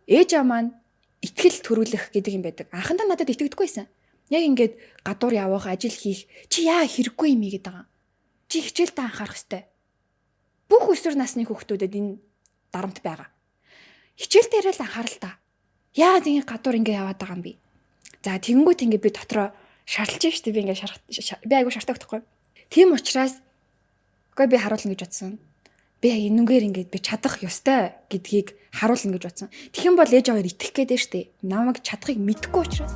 ээж аваа маань итгэл төрүүлэх гэдэг юм байдаг. Анхандаа надад итгэдэггүйсэн. Яг ингээд гадуур явах, ажил хийх чи яа хэрэггүй юм ийм гэдэг байгаа. Чи хичээлдээ анхаарах хэрэгтэй. Бүх өсвөр насны хүүхдүүдэд энэ дарамт байгаа. Хичээл дээрээ л анхаарал та. Яагаад ингэ гадуур ингэ яваад байгаа юм бэ? За тэгэнгүүт ингэ би дотроо шарлж штеп би ингэ би айгу шартаа өгөхгүй. Тийм учраас үгүй би харуулна гэж бодсон. Би энүүгээр ингэ би чадах ёстой гэдгийг харуулна гэж бодсон. Тэгэх юм бол ээж аваар итгэх гээд штеп. Намайг чадахыг мэдэхгүй учраас.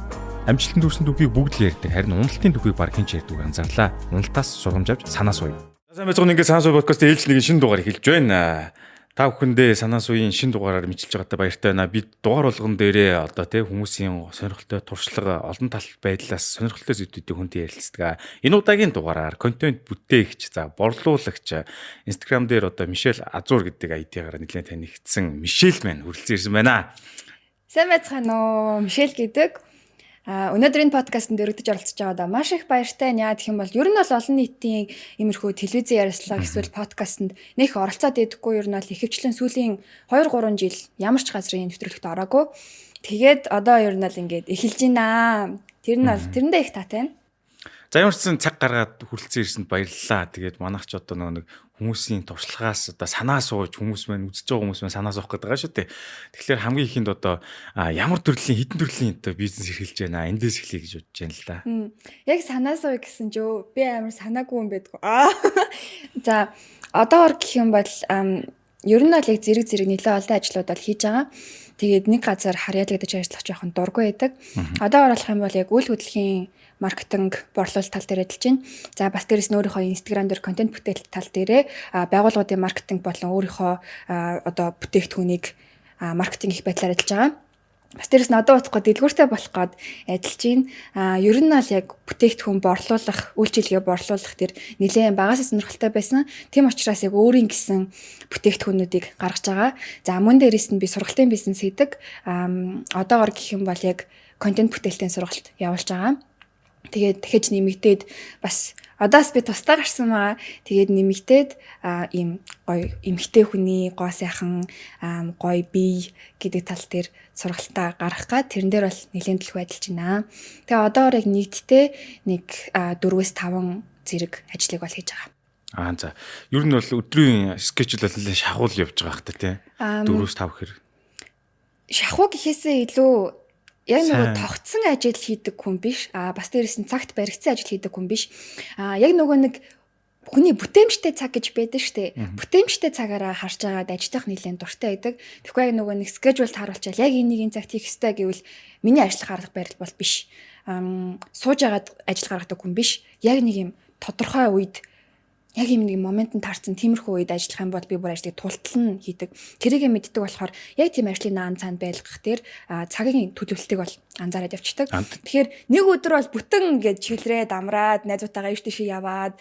Амжилтанд хүрсэн түүхийг бүгд л ярьдаг. Харин уналтын түүхийг баг хэн ч ярьдаг анзаарлаа. Уналтаас сургамж авч санаа сууя. Сайн байцгаана, ингээд санаа сууя подкаст ээлжлэгийн шинэ дугаар эхэлж байна. Та бүхэндээ санаа сууяын шинэ дугаараар мэдчилж байгаатай баяртай байна. Би дугаар болгон дээрээ одоо хүмүүсийн сонирхолтой туршлага олон тал байдлаас сонирхолтой зүйлүүдийг хүнтэй ярилцдаг. Энэ удаагийн дугаараар контент бүтээгч, за борлуулагч, Instagram дээр одоо Мишель Азур гэдэг ID-гаар нэлээд танигдсан Мишель маань хүрэлцэн ирсэн байна. Сайн байцгаана уу? Мишель гэдэг. Өнөөдөр энэ подкастт дөрөгдөж оролцож байгаадаа маш их баяртай. Яа гэх юм бол ер нь бол олон нийтийн иймэрхүү телевизэн ярилцлага эсвэл подкастт нэх оролцоод идэггүй, ер нь бол ихэвчлэн сүүлийн 2-3 жил ямар ч газрын нэвтрүүлэгт ороогүй. Тэгээд одоо ер нь бол ингээд эхэлж байна. Тэр нь бол тэрэндээ их таатай байна. За ямар ч цаг гаргаад хүрэлцэн ирсэнд баярлалаа. Тэгээд манайх ч одоо нэг хүмүүсийн туршлагаас одоо санаа сууж хүмүүс маань үзэж байгаа хүмүүс маань санаа суух гэдэг байгаа шүү дээ. Тэгэхээр хамгийн ихэнд одоо ямар төрлийн хэдэн төрлийн одоо бизнес эрхэлж байна. Эндээс эхлэе гэж бодож байна л да. Яг санаа сууя гэсэн ч би амар санаагүй юм байдгүй. За одоогор гэх юм бол ер нь бол яг зэрэг нэлээд олон ажлууд бол хийж байгаа. Тэгээд нэг газар харьяалагдаж ажиллах жоохон дургүй байдаг. Одоогор болох юм бол яг үйл хөдлөлийн маркетинг, борлуулалт тал дээр ажиллаж байна. За бас дээрэс нь өөрийнхөө Instagram дээр контент бүтээл тал дээрээ байгууллагуудын маркетинг болон өөрийнхөө одоо бүтээгдэхүүнийг маркетинг их байдлаар ажиллаж байгаа. Бас дээрэс нь одоо утгагүй дэлгүүртэй болох гээд ажиллаж байна. Ер нь бол яг бүтээгдэхүүн борлуулах, үйлчилгээ борлуулах тэр нэлээд багасаа сонирхолтой байсан. Тийм учраас яг өөрийн гэсэн бүтээгдэхүүнүүдийг гаргаж байгаа. За мөн дээрэс нь би сургалтын бизнес хийдэг. Одоогор гэх юм бол яг контент бүтээлтийн сургалт явуулж байгаа. Тэгээд дахиж нэмэгдээд бас одоос би тусдаа гарсан байгаа. Тэгээд нэмэгдээд ийм гоё эмхтэй хүний гоо сайхан гоё бие гэдэг тал дээр сургалтаа гаргах гад тэрэн дээр бол нэлээд төлөв ажиллаж байна. Тэгээ одоогор яг нэгдтэй нэг 4-5 зэрэг ажлыг бол хийж байгаа. За. Ер нь бол өдрийн скежюл бол нэлээд шахуул явж байгаа хэрэгтэй тий. 4-5 хэр. Шахуу гэхээсээ илүү яг нөгөө тогтсон ажил хийдэг хүн биш. Бас дээрээс нь цагт баригдсан ажил хийдэг хүн биш. Яг нөгөө нэг хүний бүтээмжтэй цаг гэж байдаг штэ. Бүтээмжтэй цагаараа харж байгаад ажиллах нэлээд дуртай байдаг. Тэгэхгүй яг нөгөө нэг скежюл тааруулчаал яг энэ цагт хийх ёстой гэвэл миний ажиллах арга барил бол биш. Сууж агаад ажил гаргадаг хүн биш. Яг нэг юм тодорхой үед яг юм нэг моментод таарсан тиймэрхүү үед ажиллах юм бол би бүр ажлыг тултал нь хийдэг. Тэрийг мэддэг болохоор яг тийм ажлын наан цаанд байлгах дээр цагийн төлөвлөлтийг бол анзаараад явчихдаг. Тэгэхээр нэг өдөр бол бүтэн ингээд чилрээд амраад найзуудтайгаа иш тийш яваад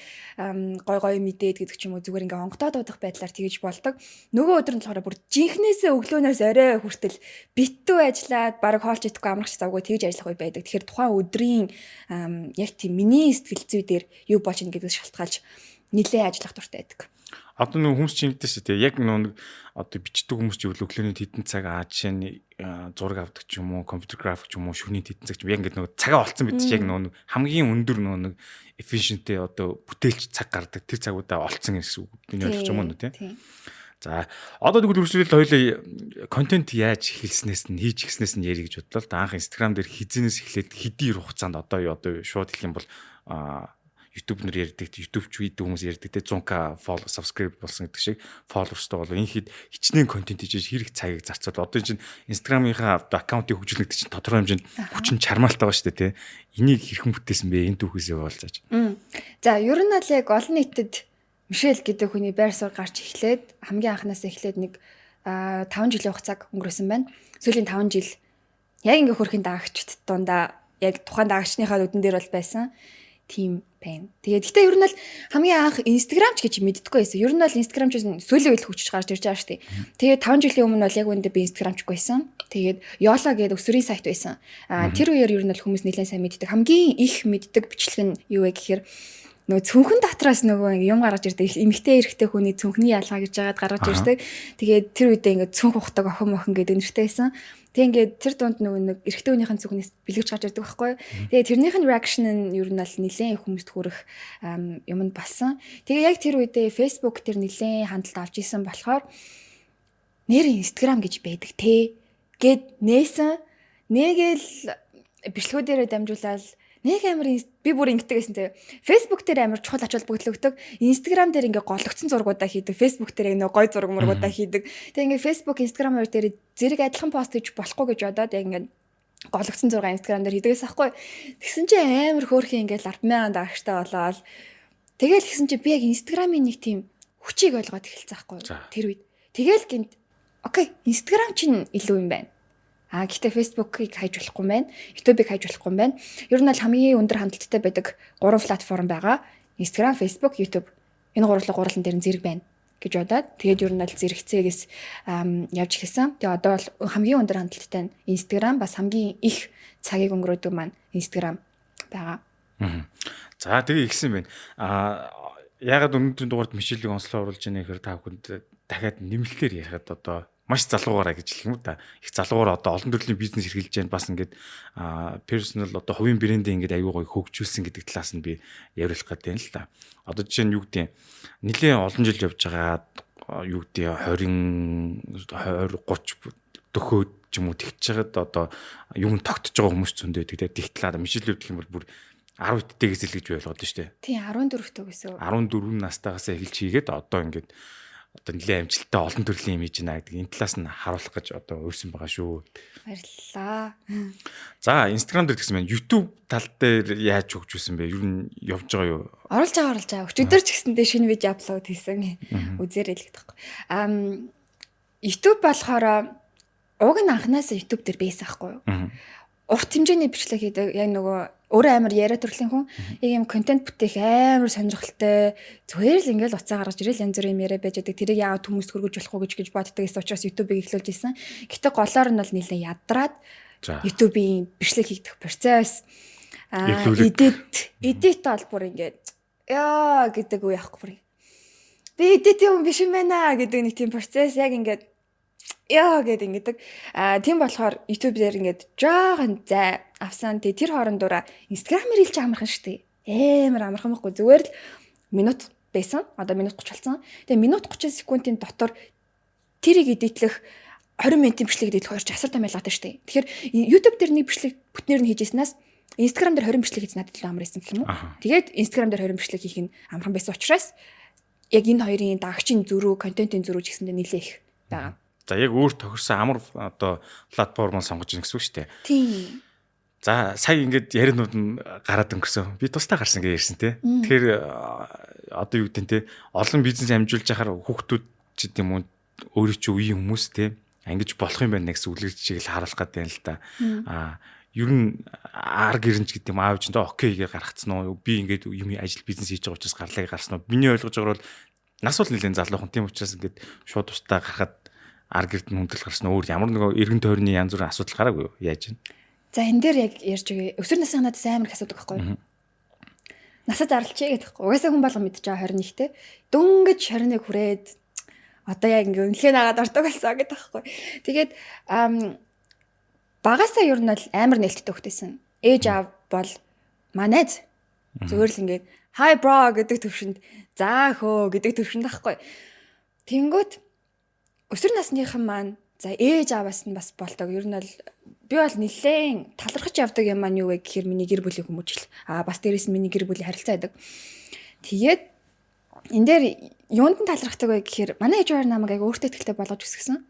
гой мэдээд гэдэг ч юм уу зүгээр ингээд онгодоод удах байдлаар тэгэж болдог. Нөгөө өдөр нь болохоор бүр жинхнээсээ өглөөнөөс орой хүртэл битүү ажиллаад баг хоолч идэхгүй амрагч завгүй тэгэж ажиллах үе байдаг. Тэгэхээр тухайн өдрийн яг тийм миний сэтгэл зүй дээр юу болж ийн гэдгээс шалтгаалж нилээ ажиллах дуртай байдаг. Одоо нэг хүмүүс чинь ингэдэж шүү дээ. Яг нэг одоо бичдэг хүмүүс чинь өглөөний хэдэн цаг жишээ нь зураг авдаг ч юм уу, компьютер график ч юм уу, шөнийн хэдэн цаг ч юм яг ингэ нэг цагаа олцсон байдаг чинь яг нэг хамгийн өндөр нэг efficiency одоо бүтээлч цаг гардаг тэр цагуудаа олцсон гэсэн үг. Миний ойлгож байгаа юм уу тий? За одоо тэгвэл үргэлжлүүлээд хоёулаа контент яаж эхэлснээс нь хийж гиснээс нь ярих гэж бодлоо л да. Анх Instagram дээр хизэнээс эхлээд хэдийн хугацаанд одоо шууд хэлэх юм бол YouTube нэр ярьдаг, YouTube ч видео хүмүүс ярьдаг те 100k follow subscribe болсон гэдэг шиг followers-тай болов энэ хэд хичнээн контент хийж хэрэг цагийг зарцуул. Одоо чинь Instagram-ийнхаа аккаунтыг хөгжүүлэхдээ чинь тодорхой хэмжээнд хүчин чармаалтай байгаа шүү дээ те. Энийг хэрхэн бүтээсэн бэ? Энэ түүхээсээ болж ааж. За ер нь л яг олон нийтэд Мишель гэдэг хүний байр суурь гарч эхлээд хамгийн анханаас эхлээд нэг 5 жилийн хугацааг өнгөрөөсөн байна. Сүүлийн 5 жил яг ингээ хөрхийн даагчд дундаа яг тухайн даагчныхаа үдэн дээр бол байсан. Тийм байна. Тэгээд гэхдээ ер нь л хамгийн анх Instagram ч гэж мэддэггүй байсан. Ер нь бол Instagram ч сүүлийн үед хүчж гарч ирж байгаа шүү дээ. Тэгээд 5 жилийн өмнө бол яг үүндээ би Instagram ч байсан. Тэгээд YOLO гэдэг өсвөрийн сайт байсан. Тэр үеэр ер нь л хүмүүс нэлээд сайн мэддэг. Хамгийн их мэддэг бичлэг нь юу вэ гэхээр нөгөө цүнхэн дотроос нөгөө юм гаргаж ирдэг. Эмэгтэй эрэгтэй хүний цүнхний ялгаа гэж яагаад гаргаж ирдэг. Тэгээд тэр үедээ ингээд цүнх ухдаг охин мохон гэдэг нэртэй байсан. Тэг ингээд тэр дунд нөгөө нэг эрэгтэй хүнийхэн цүнхнээс бэлгэж гарч ирдэг байхгүй. Тэгээд тэрнийх нь reaction нь ер нь бол нэлээд хүмүүст хүрэх юмд болсон. Тэгээ яг тэр үедээ Facebook тэр нэлээд хандлт авч исэн болохоор нэр Instagram гэж байдаг те гэд нээсэн. Нэгээл бичлэгүүд дээрээ дамжуулаад нэг амар би бүр ингэдэг гэсэн те. Facebook дээр амар чухал ач холбогдол өгдөг. Instagram дээр ингээ гологдсон зургуудаа хийдэг. Facebook дээр нэг гой зураг мургуудаа хийдэг. Тэгээ ингээ Facebook, Instagram хоёр дээр зэрэг адилхан пост хийж болохгүй гэж бодоод ингээ гологдсон зураг Instagram дээр хийдэгээс ахгүй. Тэгсэн чинь амар хөөрхөн ингээл 10,000 дагагчтай болоод тэгэл тэгсэн чинь би яг Instagram-ийн нэг тийм хүчийг ойлгоод эхэлсэн ахгүй. Тэр үед. Тэгэл гинт окей, Instagram чинь илүү юм байна. Гэхдээ Facebook-ыг хайж болохгүй юм байна. YouTube-ыг хайж болохгүй юм байна. Ер нь бол хамгийн өндөр хандлттай байдаг 3 платформ байгаа. Instagram, Facebook, YouTube. Энэ гурлан дээр нь зэрэг байна гэж бодоод тэгээд ер нь бол зэрэгцээгээс явж эхэлсэн. Тэгээ одоо бол хамгийн өндөр хандлттай нь Instagram, бас хамгийн их цагийг өнгөрөөдөг маань Instagram байгаа. За тэгээ ихсэн байна. Ягаад өнөөдрийн дугаард Мишелийг онцлог оруулж яана гэхээр та бүхэнд дахиад нэмэлтээр ярихад одоо маш залуугаараа гэж хэлэх юм да. Их залуугаар одоо олон төрлийн бизнес эрхэлж जैन бас ингээд personal одоо хувийн брэндээ ингээд аюу гой хөгжүүлсэн гэдэг талаас нь би яриулах гэдэг юм л та. Одоо жишээ нь юу гэдэг нэлээд олон жил явж байгаа юу гэдэг 20 30 дөхөөд ч юм уу тэгж чагаад одоо юм тогтож байгаа хүмүүс зөндөө тэгээд тэгт талаа Мишель гэх юм бол бүр 10 тэтгэгээс л гэж ойлгоод шүү дээ. Тийм 14 төгөөс. 14 настайгаас эхэлж хийгээд одоо ингээд одоо нэлээд амжилттай олон төрлийн имиж наа гэдэг энэ талаас нь харуулах гэж одоо өөрсөн байгаа шүү. Баярлалаа. За Instagram дээр гэсэн байна. YouTube тал дээр яаж хөгжүүлсэн бэ? Ер нь явж байгаа юу? Оруулж байгаа. Өчигдөр ч гэсэндээ шинэ видео аплод хийсэн. Үзээрэй л гэдэг. YouTube болохоор уг нь анханасаа YouTube дээр байсан байхгүй юу? Урт хэмжээний бичлэг хийдэг. Яг нөгөө өөрөө амар яриа төрлийн хүн яг юм контент бүтээх амар сонирхолтой зүгээр л ингээл уцаа гаргаж ирэл янз бүрийн яриа байж байгаа. Тэрийг яагаад хүмүүст хөргөж болохгүй гэж боддог гэсэн учраас YouTube-ыг эхлүүлж исэн. Гэтэ голоор нь бол нэлээд ядраад YouTube-ийн бичлэг хийх процесс edit бол бүр ингээд яа гэдэг үе яахгүй бүр. Би edit юм биш юм байна гэдэг нэг тийм процесс яг ингээд яа гэдэг. Тийм болохоор YouTube дээр ингээд жоохон зай авсан. Тэр хоорондоо Instagram-ээр хэлж амархан штэ. Амар амархан байхгүй зүгээр л минут байсан. Одоо минут 30 болсон. Тэгээ минут 30 секундын дотор тэрийг эдитлэх 20 минутын бичлэг эдитлэх 2 асар томьёолгатай штэ. Тэгэхээр YouTube дээр нэг бичлэг бүтнээр нь хийжсэнээс Instagram дээр 20 бичлэг хийж надад илүү амар байсан гэх юм уу. Тэгээд Instagram дээр 20 бичлэг хийх нь амархан байсан учраас яг энэ хоёрын дагагчийн зөрүү, контентын зөрүү ч гэсэндээ нэлээ их байгаа. За яг өөр тохирсон амар одоо платформыг сонгож ийн гэсэн үг шүү дээ. Тийм. За сая ингээд яриануд нь гараад өнгөрсөн. Би тусдаа гарсан гэж ярьсан тий. Тэгэхээр одоо юу гэдэг те олон бизнес амжуулж яхаар хүүхдүүд ч гэдэм юм өөрөө ч үеийн хүмүүс те ангиж болох юм байна гэсэн үлгэрчийг л харуулах гэдэг юм л та. Ер нь ар гэрэнч гэдэг юм аав чинь окей гэж гаргацсан уу? Би ингээд юм ажил бизнес хийж байгаа учраас гарлаа гарсан уу? Миний ойлгож байгаа бол нас бол нэлээд залуухан тийм учраас ингээд шууд тусдаа гарахад ар гэрд нь хүндэл гарсан өөр ямар нэг эргэн тойрны янз бүрийн асуудал гараагүй юу? Яаж вэ? За энэ дээр яг ярьж байгаа. Өсвөр насны надад амар их асуудаг байхгүй юу? Насаа зарлчээ гэдэг байхгүй. Угаасаа хүн болго мэдчихэж байгаа 21-тэй. Дөнгөж 21 хүрээд одоо яг ингээ үнэлгээ нагаад ордог болсон гэдэг байхгүй. Тэгээд багасаа ер нь л амар нээлттэй хөхтэйсэн. Ээж аав бол манайз зүгээр л ингээд hi bro гэдэг төвшөнд за хөө гэдэг төвшөнд байхгүй. Тэнгүүт өсвөр насныхан маань за ээж ааваас нь бас болдог. Ер нь бол би бол нэлээд талархаж явдаг юм маань юу вэ гэхээр миний гэр бүлийн хүмүүжил. Бас дээрээс нь миний гэр бүлийн харилцаа байдаг. Тэгээд энэ дээр юунд нь талархдаг вэ гэхээр манай ээж аваар намайг айгу өөртөө ихтэй болгож өсгсөн.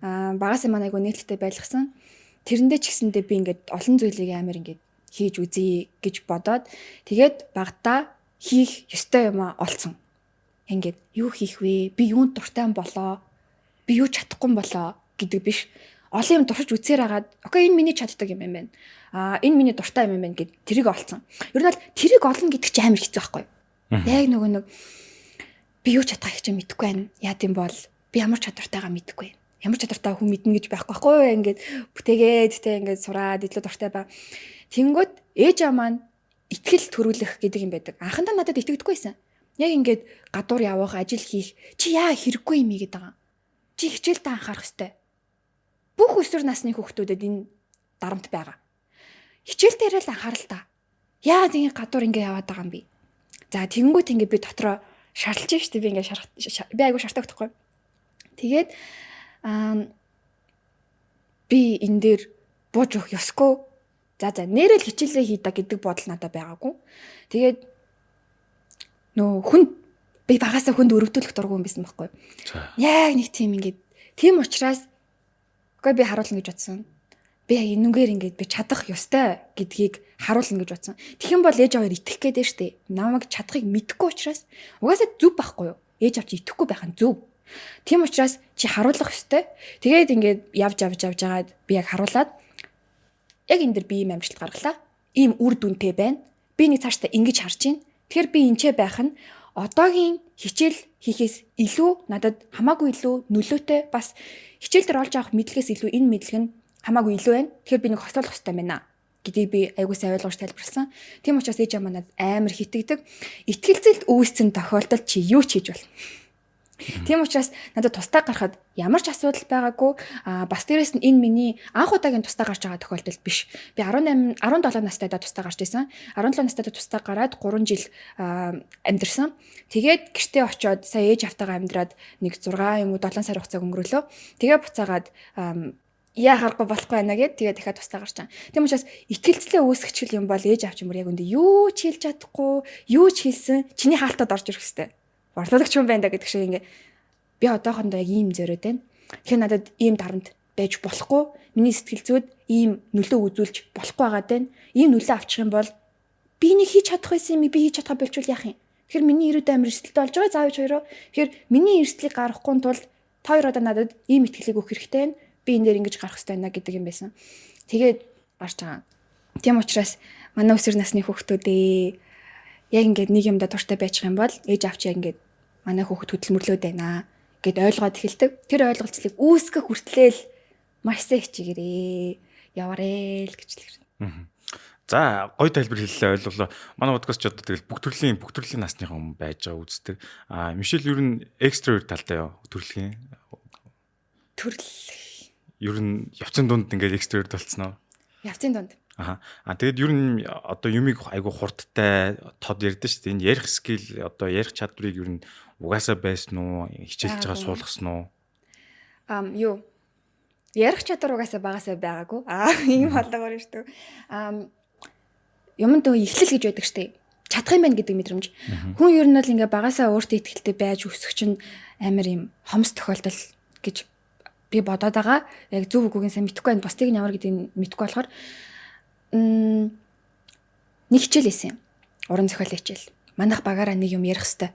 Багаас нь манай айгу нээлттэй байлгасан. Тэрэндээ ч гэсэндээ би ингээд олон зүйлийг амар ингээд хийж үзье гэж бодоод тэгээд багтаа хийх ёстой юм олцсон. Ингээд юу хийх вэ? Би юунд дуртай болоо? Би юу чадахгүй болоо гэдэг биш. Олон юм дурсаж үзээр хагаад окей энэ миний чаддаг юм байна. Энэ миний дуртай юм байна гэд тэрийг олцсон. Ер нь бол тэрийг олно гэдэг чинь амар хэцүү байхгүй. Яг нөгөө нэг би юу чадах гэж мэдэхгүй байна. Яа гэм бол би ямар чадвартайгаа мэдэхгүй байна. Ямар чадвартай хүн мэднэ гэж байхгүй ингээд бүтээгээд тэ ингээд сураад илүү дуртай ба. Тэнгүүд ээж аа маань итгэл төрүүлэх гэдэг юм байдаг. Анхандаа надад итгэдэггүйсэн. Яг ингээд гадуур явах, ажил хийх чи яа хэрэггүй юм гээд байгаа. Чи хичээлдээ анхаарах ёстой. Бүх өсвөр насны хүүхдүүдэд энэ дарамт байгаа. Хичээл дээрээ л анхаарал та. Яа тийм гадуур ингээ яваад байгаа юм бэ? За тэгэнгүүт ингээ би дотроо шаарлж штэ би ингээ би айгу шартаа өгөхгүй. Тэгээд би энэ дээр бууж өгөх ёсгүй. За нэрэл хичээлээ хийдэг гэдэг бодол надад байгаагүй. Тэгээд хүн би багасаа хүнд өрөвдүүлэх дургүй юм байсан байхгүй. Яг нэг тийм ингээд тийм учраас үгүй би харуулна гэж бодсон. Би яг энүүгээр ингээд би чадах ёстой гэдгийг харуулна гэж бодсон. Тэгэх юм бол ээж аваар итгэх гээд штэ. Намайг чадахыг мэдэхгүй учраас угаасаа зүв байхгүй юу? Ээж авч итгэхгүй байх нь зөв. Тийм учраас чи харуулах ёстой. Тэгээд ингээд явж жагаад би яг харуулад яг энэ дэр би ийм амжилт гаргалаа. Ийм үр дүнтэй байна. Би нэг цаашдаа ингэж харж байна. Тэгэхээр би энчээ байх нь одоогийн хичээл хийхээс илүү надад хамаагүй илүү нөлөөтэй бас хичээл дээр олж авах мэдлэгээс илүү энэ мэдлэг нь хамаагүй илүү байна. Тэгэхээр би нэг хослуулах хэрэгтэй байна гэдгийг би айгуу сайн ойлгож тайлбарласан. Тийм учраас ээж аваа надад амар хитэгдэг. Итгэлцэлд үүссэн тохиолдолд чи юу ч хийж болно. Тийм учраас надад тустай гарахад ямар ч асуудал байгаагүй. Бас дээрэс нь энэ миний анх удаагийн тустай гарч байгаа тохиолдол биш. Би 17 настайдаа тустай гарч ирсэн. 17 настайдаа тустай гараад 3 жил амьдэрсэн. Тэгээд гэртээ очиод сая ээж автайгаа амьдраад нэг 6 юм уу 7 сар хугацааг өнгөрөөлөө. Тэгээ буцаагаад яа харахгүй болохгүй байна гэд тэгээ дахиад тустай гарч байгаа. Тийм учраас итгэлцлээ үүсгэж юм бол ээж авч юмр яг үндэ юу ч хэлж чадахгүй, юу ч хэлсэн чиний хаалтад орж ирэх хэвээр. Борлуулагч хүн байна да гэдэг шиг ингээ би одоохондоо яг ийм зөрөөд байна. Тэгэхээр надад ийм дарамт байж болохгүй. Миний сэтгэл зүйд ийм нөлөө үзүүлж болохгүй байгаад байна. Ийм нөлөө авчих юм бол би нэг хийж чадах байсан юм би хийж чадхаа болчвол яах юм? Тэгэхээр миний ирээд амир эрсдэлтэй болж байгаа заавч хоёроо. Тэгэхээр миний эрсдлийг гаргахгүй тулд та хоёр одоо надад ийм итгэлийг өгөх хэрэгтэй байна. Би энэ дээр ингэж гарах хэрэгтэй байна гэдэг юм байсан. Тэгээд гарч байгаа. Тийм учраас манай өсвөр насны хүүхдүүдээ яг ингээд нэг юмдаа дуртай байчих юм бол ээж авч яг ингээд манай хүүхд хөдөлмөрлөөд байна гэд ойлгоод эхэлдэг. Тэр ойлголцлыг үүсгэх хүртлээл маш сайн хичээгээрээ яваарэ л гэж хэлсэн. За гоё тайлбар хэллээ ойлголоо. Манай подкаст ч одоо тэгэл бүх төрлийн насныхан хүн байж байгаа үздэг. Мишель ер нь экстроверт талтай юу? Төрөлхийн. Ер нь явцын дунд ингээд экстроверт болцсон уу? Явцын дунд. Тэгээд ер нь одоо юмыг айгу хурдтай тод ярьдэн шүү дээ. Энэ ярих скил одоо ярих чадварыг ер нь угаасаа байсан уу? Хичээлж байгаа суулгасан уу? Юу. Ярих чадвар угаасаа багасаа байгаагүй. Ийм хоолойгоор ирдэг. Юмд ихлэл гэж байдаг шүү дээ. Чадах юм байна гэдэг мэдрэмж. Хүн ер нь л ингээ багасаа өөртөө ихтэй байж өсөх чинь амар юм хомс тохиолдол гэж би бодоод байгаа. Яг зөв үгүйг сайн мэдэхгүй байна. Бусдыг нь ямар гэдгийг мэдэхгүй болохоор нэг хичээл хийсэн. Уран зохиолын хичээл. Манайх багаараа нэг юм ярих хэвээр.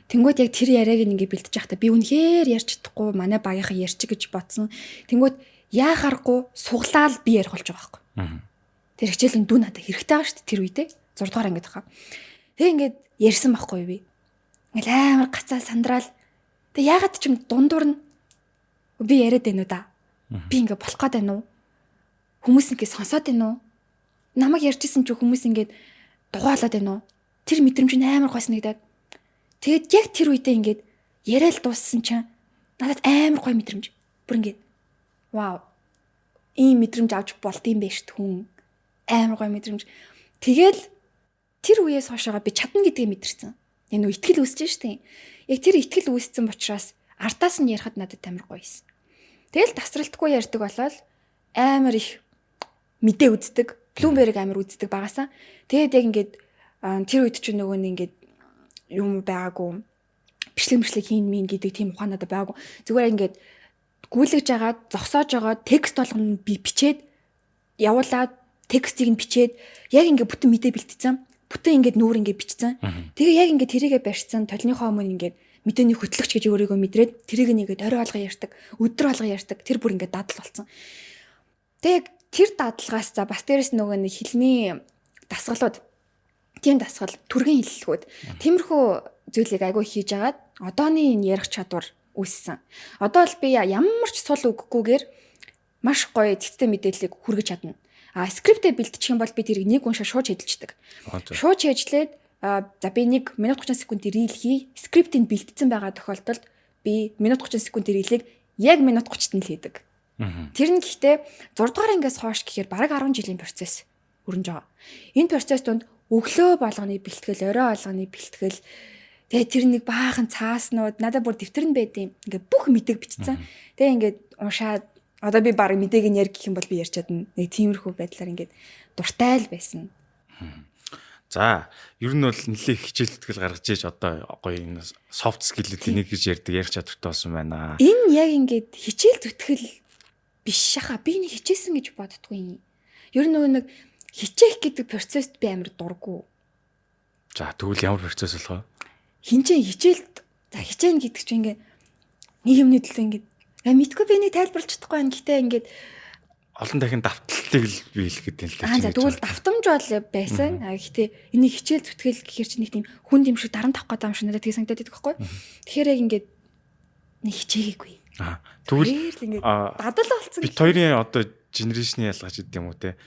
Тэнгүүд яг тэр яриаг ингээ бэлдэж байхдаа би үнэхээр ярьж чадахгүй манай багийнхаа ярьчих гэж бодсон. Тэнгүүд яахааргүй суглаал би ярих болж байгаа байхгүй. Тэр хичээлийн дүү надад хэрэгтэй байгаа шүү дээ тэр үедээ 6 дугаар ангид хаа. Тэг ингээд ярьсан байхгүй би. Ингээл амар гацаал сандраал. Тэг яагаад ч юм дундуур нь би яриад байна уу да. Би ингээ болох гээд байна уу? Хүмүүс ингээ сонсоод байна уу? Намайг ярьжсэн ч хүмүүс ингээд дугаалаад байна уу? Тэр мэдрэмж нь амар гойс нэгдээд. Тэгээд яг тэр үедээ ингээд яриад дууссан чинь надад амар гой мэдрэмж. Бүр ингээд вау. Ийм мэдрэмж авч болт юм байна шүү дээ хүн. Амар гой мэдрэмж. Тэгэл тэр үеэс хойшоо би чадна гэдгийг мэдэрсэн. Энэ үе итгэл үүсэж шүү дээ. Яг тэр итгэл үүссэн учраас артаас нь ярихад надад амар гоё юмсэн. Тэгэл тасралтгүй ярьдаг болол амар их мэдээ үздэг. Bloomberg амар үздэг багасаа. Тэгээд яг ингээд тэр үед ч нөгөө нэг ингээд юм байгаагүй. Бичлэг хийн мин гэдэг тийм ухаан надад байгаагүй. Зүгээр ингээд гүйлгэж агаад зогсоож байгаа текст болгоно би бичээд явуулаад текстийг нь бичээд яг ингээд бүтэн мэдээ бэлтцсэн. Бүтэн ингээд нүүр ингээд бичсэн. Тэгээ яг ингээд тэрийгэ барьцсан толныхоо өмнө ингээд мэдээний хөтлөгч гэж өөрийгөө мэдрээд тэрийг нэгээд орой алга ярьдаг, өдөр алга ярьдаг. Тэр бүр ингээд дадал болсон. Тэгээ тэр дадалгаас за бас дээрэс нөгөө нэг хэлний дасгалууд тийм дасгал түргэн хэллэгүүд тиймэрхүү зүйлийг айгүй хийж агаад одооний энэ ярих чадвар үүссэн. Одоо л би ямар ч сул өгөхгүйгээр маш гоё цэцтэй мэдээллийг хүргэж чадна. скриптээ бэлтчих юм бол би тэрийг нэг уншаа шууд хэдэлцдэг. Шууд хэдэлээд за би 1 минут 30 секунд рeel хий. Скриптийг бэлтцсэн байгаа тохиолдолд би минут 30 секунд реелийг яг минут 30-т нь хийдэг. Тэр нь гэхдээ 6 дугаар ангиас хойш гэхээр бараг 10 жилийн процесс өрнөж байгаа. Энэ процесс донд өглөө болгоны бэлтгэл, орой болгоны бэлтгэл, тэгээ тэр нэг баахан цааснууд надад бүр дэвтэр нь байдیں۔ Ингээ бүх мэдээг бичсэн. Тэгээ ингээд уншаад одоо би бараг мэдээг нь ярих гэх юм бол би ярьчаад нэг тиймэрхүү байдлаар ингээд дуртай л байсан. За, ер нь бол нэлээд хичээл зүтгэл гаргаж иж одоо гоё энэ soft skill-үүдийн нэг гэж ярьдаг ярих чадвартай болсон байна. Энэ яг ингээд хичээл зүтгэл биш шаха. Би нэг хичээсэн гэж боддгүй. Ер нь нэг хичээх гэдэг процесст би амар дурггүй. За, тэгвэл ямар процесс болох вэ? Хинчээ хичээлд за хичээн гэдэг чинь ингээд нэг юмны төлөө ингээд мэдгүй би нэг тайлбарлаж чадахгүй байна. Гэтэ ингээд олон дахин давталтыг л би хэлэхэд юм л та. За тэгвэл давтамж бол байсан. Гэхдээ энийг хичээл зүтгэл гэхэр чинь нэг тийм хүн юм шиг даран тавих гэдэг юм шиг надад тийг санагдаад байдаг байхгүй. Тэгэхээр яг ингээд нэг хичээгээгүй. Тэгвэл дадал болсон. Бид хоёрын одоо генерашны ялгаач гэдэг юм уу те.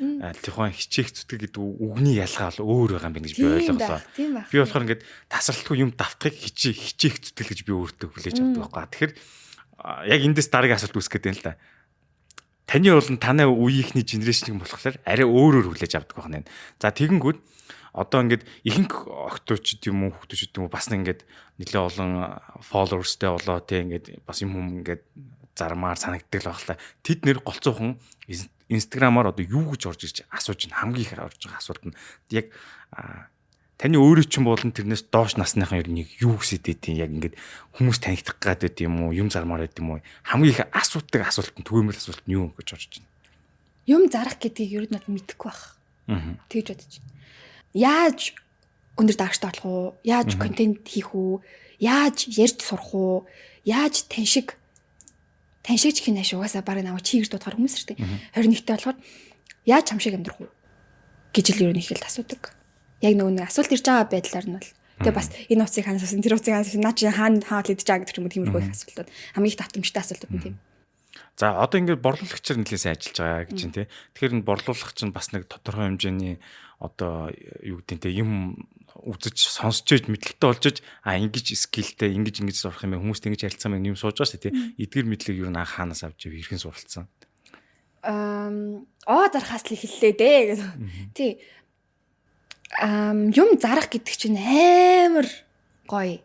Тухайн хичээх зүтгэл гэдэг үгний ялгаа бол өөр байгаа юм байна гэж би ойлголоо. Би болохоор ингээд тасралтгүй юм давтахыг хичээх зүтгэл гэж би өөртөө хүлээж авдаг байхгүй. Тэгэхээр яг эндээс дараагийн асуулт үүсгэж байна л да. Таны болон танай үеийнхний генерашныг болохоор арай өөрөөр хүлээж авдаг байна. За тэгэнгүүт одоо ингээд ихэнх октоочд юм уу хүүхдүүд юм уу бас ингээд нэлээ олон followersтэй болоо те ингээд бас юм ингээд зармаар санагддаг л байна. Тэд нэр голцоохон Instagram-аар одоо юу гэж орж ирж асууж байна. Хамгийн их орж байгаа асуулт нь яг таны өөрөө ч юм болон тэрнээс доош насныхан ер нь юу гэсэд байдیں۔ Яг ингээд хүмүүс танигдах гад байд юм уу, юм зармаар байд юм уу? Хамгийн их асуудаг асуулт нь түгээмэл асуулт нь юу гэж орж байна. Юм зарах гэдгийг ер нь бол мэдэхгүй байх. Тэгж бодож байна. Яаж өндөр даагчтай болох уу? Яаж контент хийх үү? Яаж ярьж сурах уу? Яаж таньшигч хийнэ шугасаа баг наваа чи гэж дуудахаар хүмүүс ирдэг. 21-т болохоор яаж хамшиг амьдрах уу? гэж л ер нь их л асуудаг. Яг нэг асуулт ирж байгаа байдлаар нь бол тэгээ бас энэ уцыг ханаас авсан тэр уцыг ханаас авсан наа чи хаана идэж байгаа гэдэг юм уу тиймэрхүү их асуултууд хамгийн их татамжтай асуултууд нь тийм. За одоо ингээд борлуулагчаар нэлээд сайн ажиллаж байгаа гэж чинь тий. Тэгэхээр энэ борлуулагч нь бас нэг тодорхой хэмжээний одоо юу гэдэг те юм үзэж сонсч иж мэдлэгтэй болж иж ингэж скиллтэй ингэж сурах юм хүмүүст ингэж ярилцсан юм сууж байгаа шүү тий. Эдгэр мэдлэг юу н хаанаас авч ив хэрхэн суралцсан. Зарахаас л хэллээ дээ гэдэг. Тий. Юм зарах гэдэг чинь амар гоё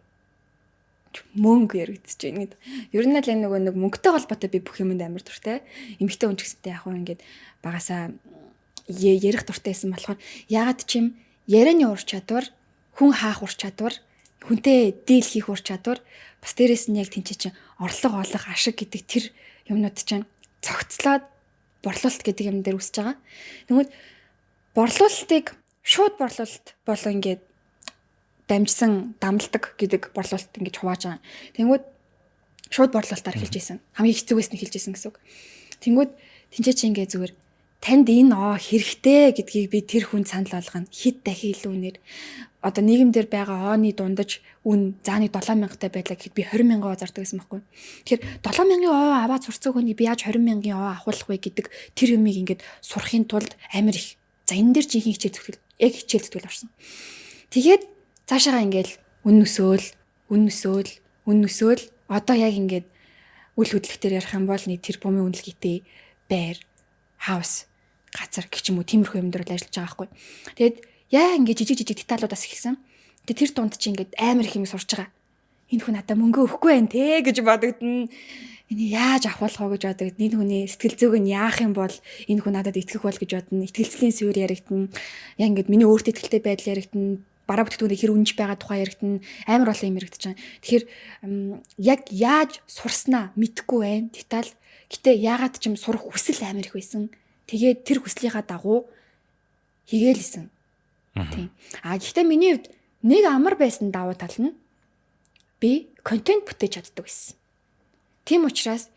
мөнгө яригдчих байна гэдэг. Ер нь л энэ нэг мөнгөтэй холбоотой би бүх юмд амар дуртай. Эмэгтэй хүн ч гэсэнтэй яг хөө ингээд багасаа ярих дуртай байсан болохоор ягаад чим ярианы ур чадвар, хүн хаах ур чадвар, хүнтэй дийл хийх ур чадвар, бас дээрэс нь яг тэнцээ чинь орлого олох ашиг гэдэг тэр юмнууд чинь цогцлоод борлуулалт гэдэг юм дээр үсэж байгаа. Тэгмээд борлуулалтыг шууд борлуулалт болоо ингээд дамжсан дамладаг гэдэг борлуулалт ингэж хувааж байгаа. Тэнгүүд шууд борлуулалтаар хэлж ийсэн. Хамгийн хэцүүгээс нь хэлж ийсэн гэсэн үг. Тэнгүүд тэнцээ чи ингээ зүгээр танд энэ хэрэгтэй гэдгийг би тэр хүнд санал болгоно. Хэд дахин илүү үнээр одоо нийгэмдэр байгааооны дундаж үн зааны 7,000-тай байлаа гэхэд би 20,000 зардаг гэсэн байхгүй. Тэгэхээр 7,000 аваад сурцсан хүнийг би яаж 20,000 авахулах вэ гэдэг тэр юмыг ингээд сурахын тулд амар их. За энэ дэр жинхэнэ хичээл зүтгэл орсон. Тэгээд цаашаага ингээл үн өсөөл одоо яг ингээд үл хөдлөлтөөр ярих юм бол нэг тэрбумын үнэлгээтэй байр, хаус, газар гэх юм уу тиймэрхүү юм дээр ажиллаж байгаа байхгүй. Тэгээд яа ингээд жижиг деталуудаас эхэлсэн. Тэгээд тэр дунд чи ингээд амар их юм сурч байгаа. Энэ хүн надад мөнгө өгөхгүй байх те гэж бодогдно. Энийг яаж авахулах вэ гэж бодогдно. Энэ хүний сэтгэл зүйг нь яах юм бол энэ хүн надад итгэх бол гэж бодно. Итгэлцлийн суурь яригдана. Яа ингээд миний өөртөө итгэлтэй байдал яригдана. Бараа бүтээгдэхүүний хэр үнж байгаа тухай яригдана. Амар олон юм яригдаж байгаа. Тэгэхээр яг яаж сурснаа мэдэхгүй байна. Деталь. Гэтэ яагаад ч юм сурах хүсэл амар их байсан. Тэгээд тэр хүслийнхаа дагуу хийгээлсэн. Тийм. Гэхдээ миний хувьд нэг амар байсан давуу тал нь би контент бүтээж чаддаг байсан. Тийм учраас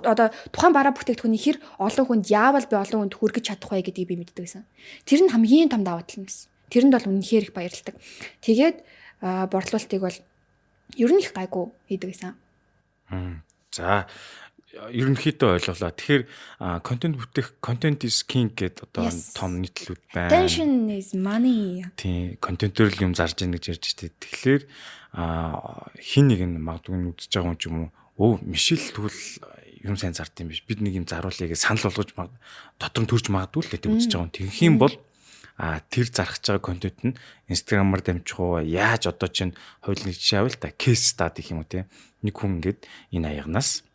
одоо тухайн бараа бүтээгдэхүүний хэр олон хүнд яавал би олон хүнд хүргэж чадах вэ гэдгийг би мэддэг байсан. Тэр нь хамгийн том давуу тал нь байсан. Тэрэнд бол үнэхээр их баярлагдав. Тэгээд борлуулалтыг бол ер нь их гайгүй хийдэг байсан. За ерөнхийдөө ойлголоо. Тэгэхээр контент бүтээх content is king гэдэг одоо Yes. том нийтлүүд байна. Attention is money. Тийм, контентоор л юм зарж ийн гэж ярьж штэ. Тэгэхээр хин нэг нь магадгүй нь үзэж байгаа юм ч юм уу. Өө, Мишель тэгвэл юм сайн зард юм биш. Бид нэг юм заруулъя гэж санал болгож дотор нь төрж магадгүй л гэдэг үзэж байгаа юм. Тэгэх юм бол тэр зарах байгаа контент нь Instagram-аар дамжих уу, яаж одоо чинь хоёул нэг жишээ авъя л та, case study гэх юм уу те. Нэг хүн ингээд энэ аягнаас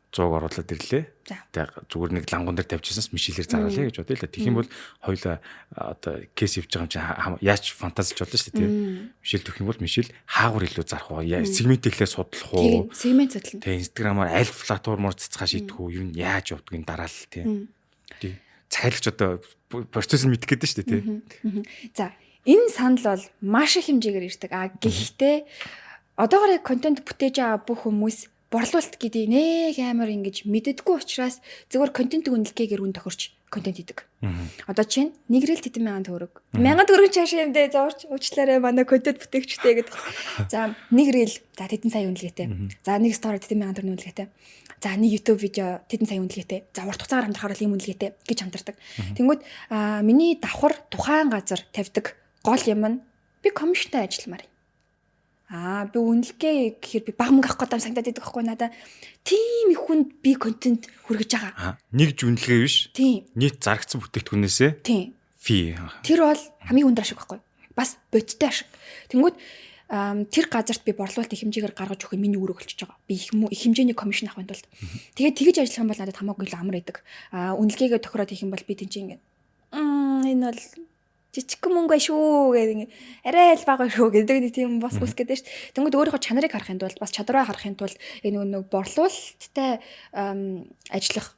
100 оруулаад ирлээ. Тэгээ зүгээр нэг лангуун дээр тавьчихсанс Мишелээр заруулъя гэж бодъё л да. Тэгэх юм бол хоёул одоо кейс явж байгаа юм чинь яаж фантазилж болно шүү дээ. Мишель төгөх юм бол Мишель хаагур илүү зарах уу? Сегмент ихлээр судлах уу? Сегмент судлах. Тэгээ Instagram-аар аль платформоор цэцгаа шийдэх үү? Юу нь яаж явдгийг дараалал тий. Цайлагч одоо процесс нь мэдэх гэдэг шүү дээ тий. За, энэ санал бол маш их хэмжээгээр ирдэг. Гэхдээ одоогоор контент бүтээж байгаа бүх хүмүүс борлуулалт гэдэг нэг амар ингэж мэддэггүй учраас зөвхөн контентын үнэлгээгээр үн тохирч контент хийдэг. Одоо чинь нэг рэл тэдэн мянган төгрөг. 1000 төгрөг чаашаа юм дээ зурч уучлаарай манай контент бүтээгчтэй гэдэг. За нэг рэл за тэдэн сая үнэлгээтэй. За нэг стори тэдэн мянган төгрөгийн үнэлгээтэй. За нэг YouTube видео тэдэн сая үнэлгээтэй. За урт хугацаагаар хамтрахаар ийм үнэлгээтэй гэж хамтардаг. Тэнгүүд миний давхар тухайн газар тавьдаг гол юм нь би комисшнтэй ажилламаар. Би үнэлгээ гэхээр би баг мөнгө авах гэдэг санагдаад байдаг байхгүй надаа. Тийм их хүнд би контент хүргэж байгаа. Нэг ч үнэлгээ биш. Тийм. Нийт зарагдсан бүтээгдэхүүнээсээ. Тийм. Фи. Тэр бол хамгийн өндөр ашиг байхгүй. Бас бодиттой ашиг. Тэнгүүд тэр газарт би борлуулалт их хэмжээгээр гаргаж өгөх миний үүрэг болчихж байгаа. Би их хэмжээний комисшн авахын тулд. Тэгээд тэгэж ажиллах юм бол надад хамаагүй л амар байдаг. Үнэлгээгээ тохироод хийх юм бол би тэнцээ ингээд энэ бол жижиг мөнгө bay шүү гэдэг арай л бага шүү гэдэг нэг тийм бас үсгээд шүү. Тэнгүүд өөрийнхөө чанарыг харахын тулд бас чадвараа харахын тулд энэ нэг борлуулалттай ажиллах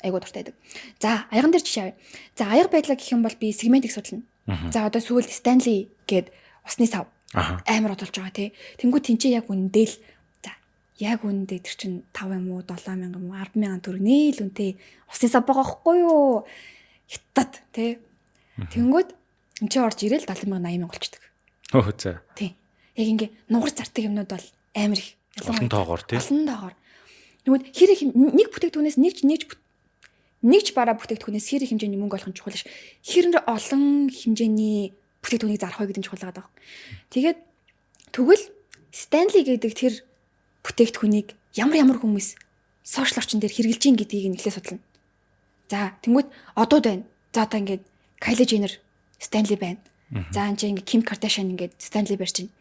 айгуу дуртай байдаг. За, аяган дээр жишээ авъя. За, аяга байдлаа гэх юм бол би сегментийг судална. За, одоо сүүлд Stanley гээд усны сав амар одолж байгаа тий. Тэнгүүд тэнцээ яг үндэл за, яг үндэ тэр чин 5 юм уу 7000 юм уу 100000 төгрөг нийл үнэтэй усны сав байгаа хгүй юу? Хятад тий. Тэнгүүд энэ чи орж ирээл 70,000 80,000 болчихдог. Өө за. Тийм. Яг ингээ нугар зардаг юмнууд бол амар их. Олон тоогоор тий. Олон тоогоор. Тэгвэл хэр их нэг бүтээгдэхүүнээс нэгж бараа бүтээгдэхүүнээс хэр их хэмжээний мөнгө олох нь чухал ш. Хэр олон хэмжээний бүтээгдэхүүнийг зарах вэ гэдэг нь чухал байгаа. Тэгээд тэгвэл Stanley гэдэг тэр бүтээгдэхүүнийг ямар хүмүүс сошиал орчин дээр хэрэгжилж ийн гэдгийг нэглээ судлана. За, тэнгууд одууд байна. За одоо ингээд Kylie Jenner Stanley байна. За энэ чинь Kim Kardashian ингээд Stanley барьж байна.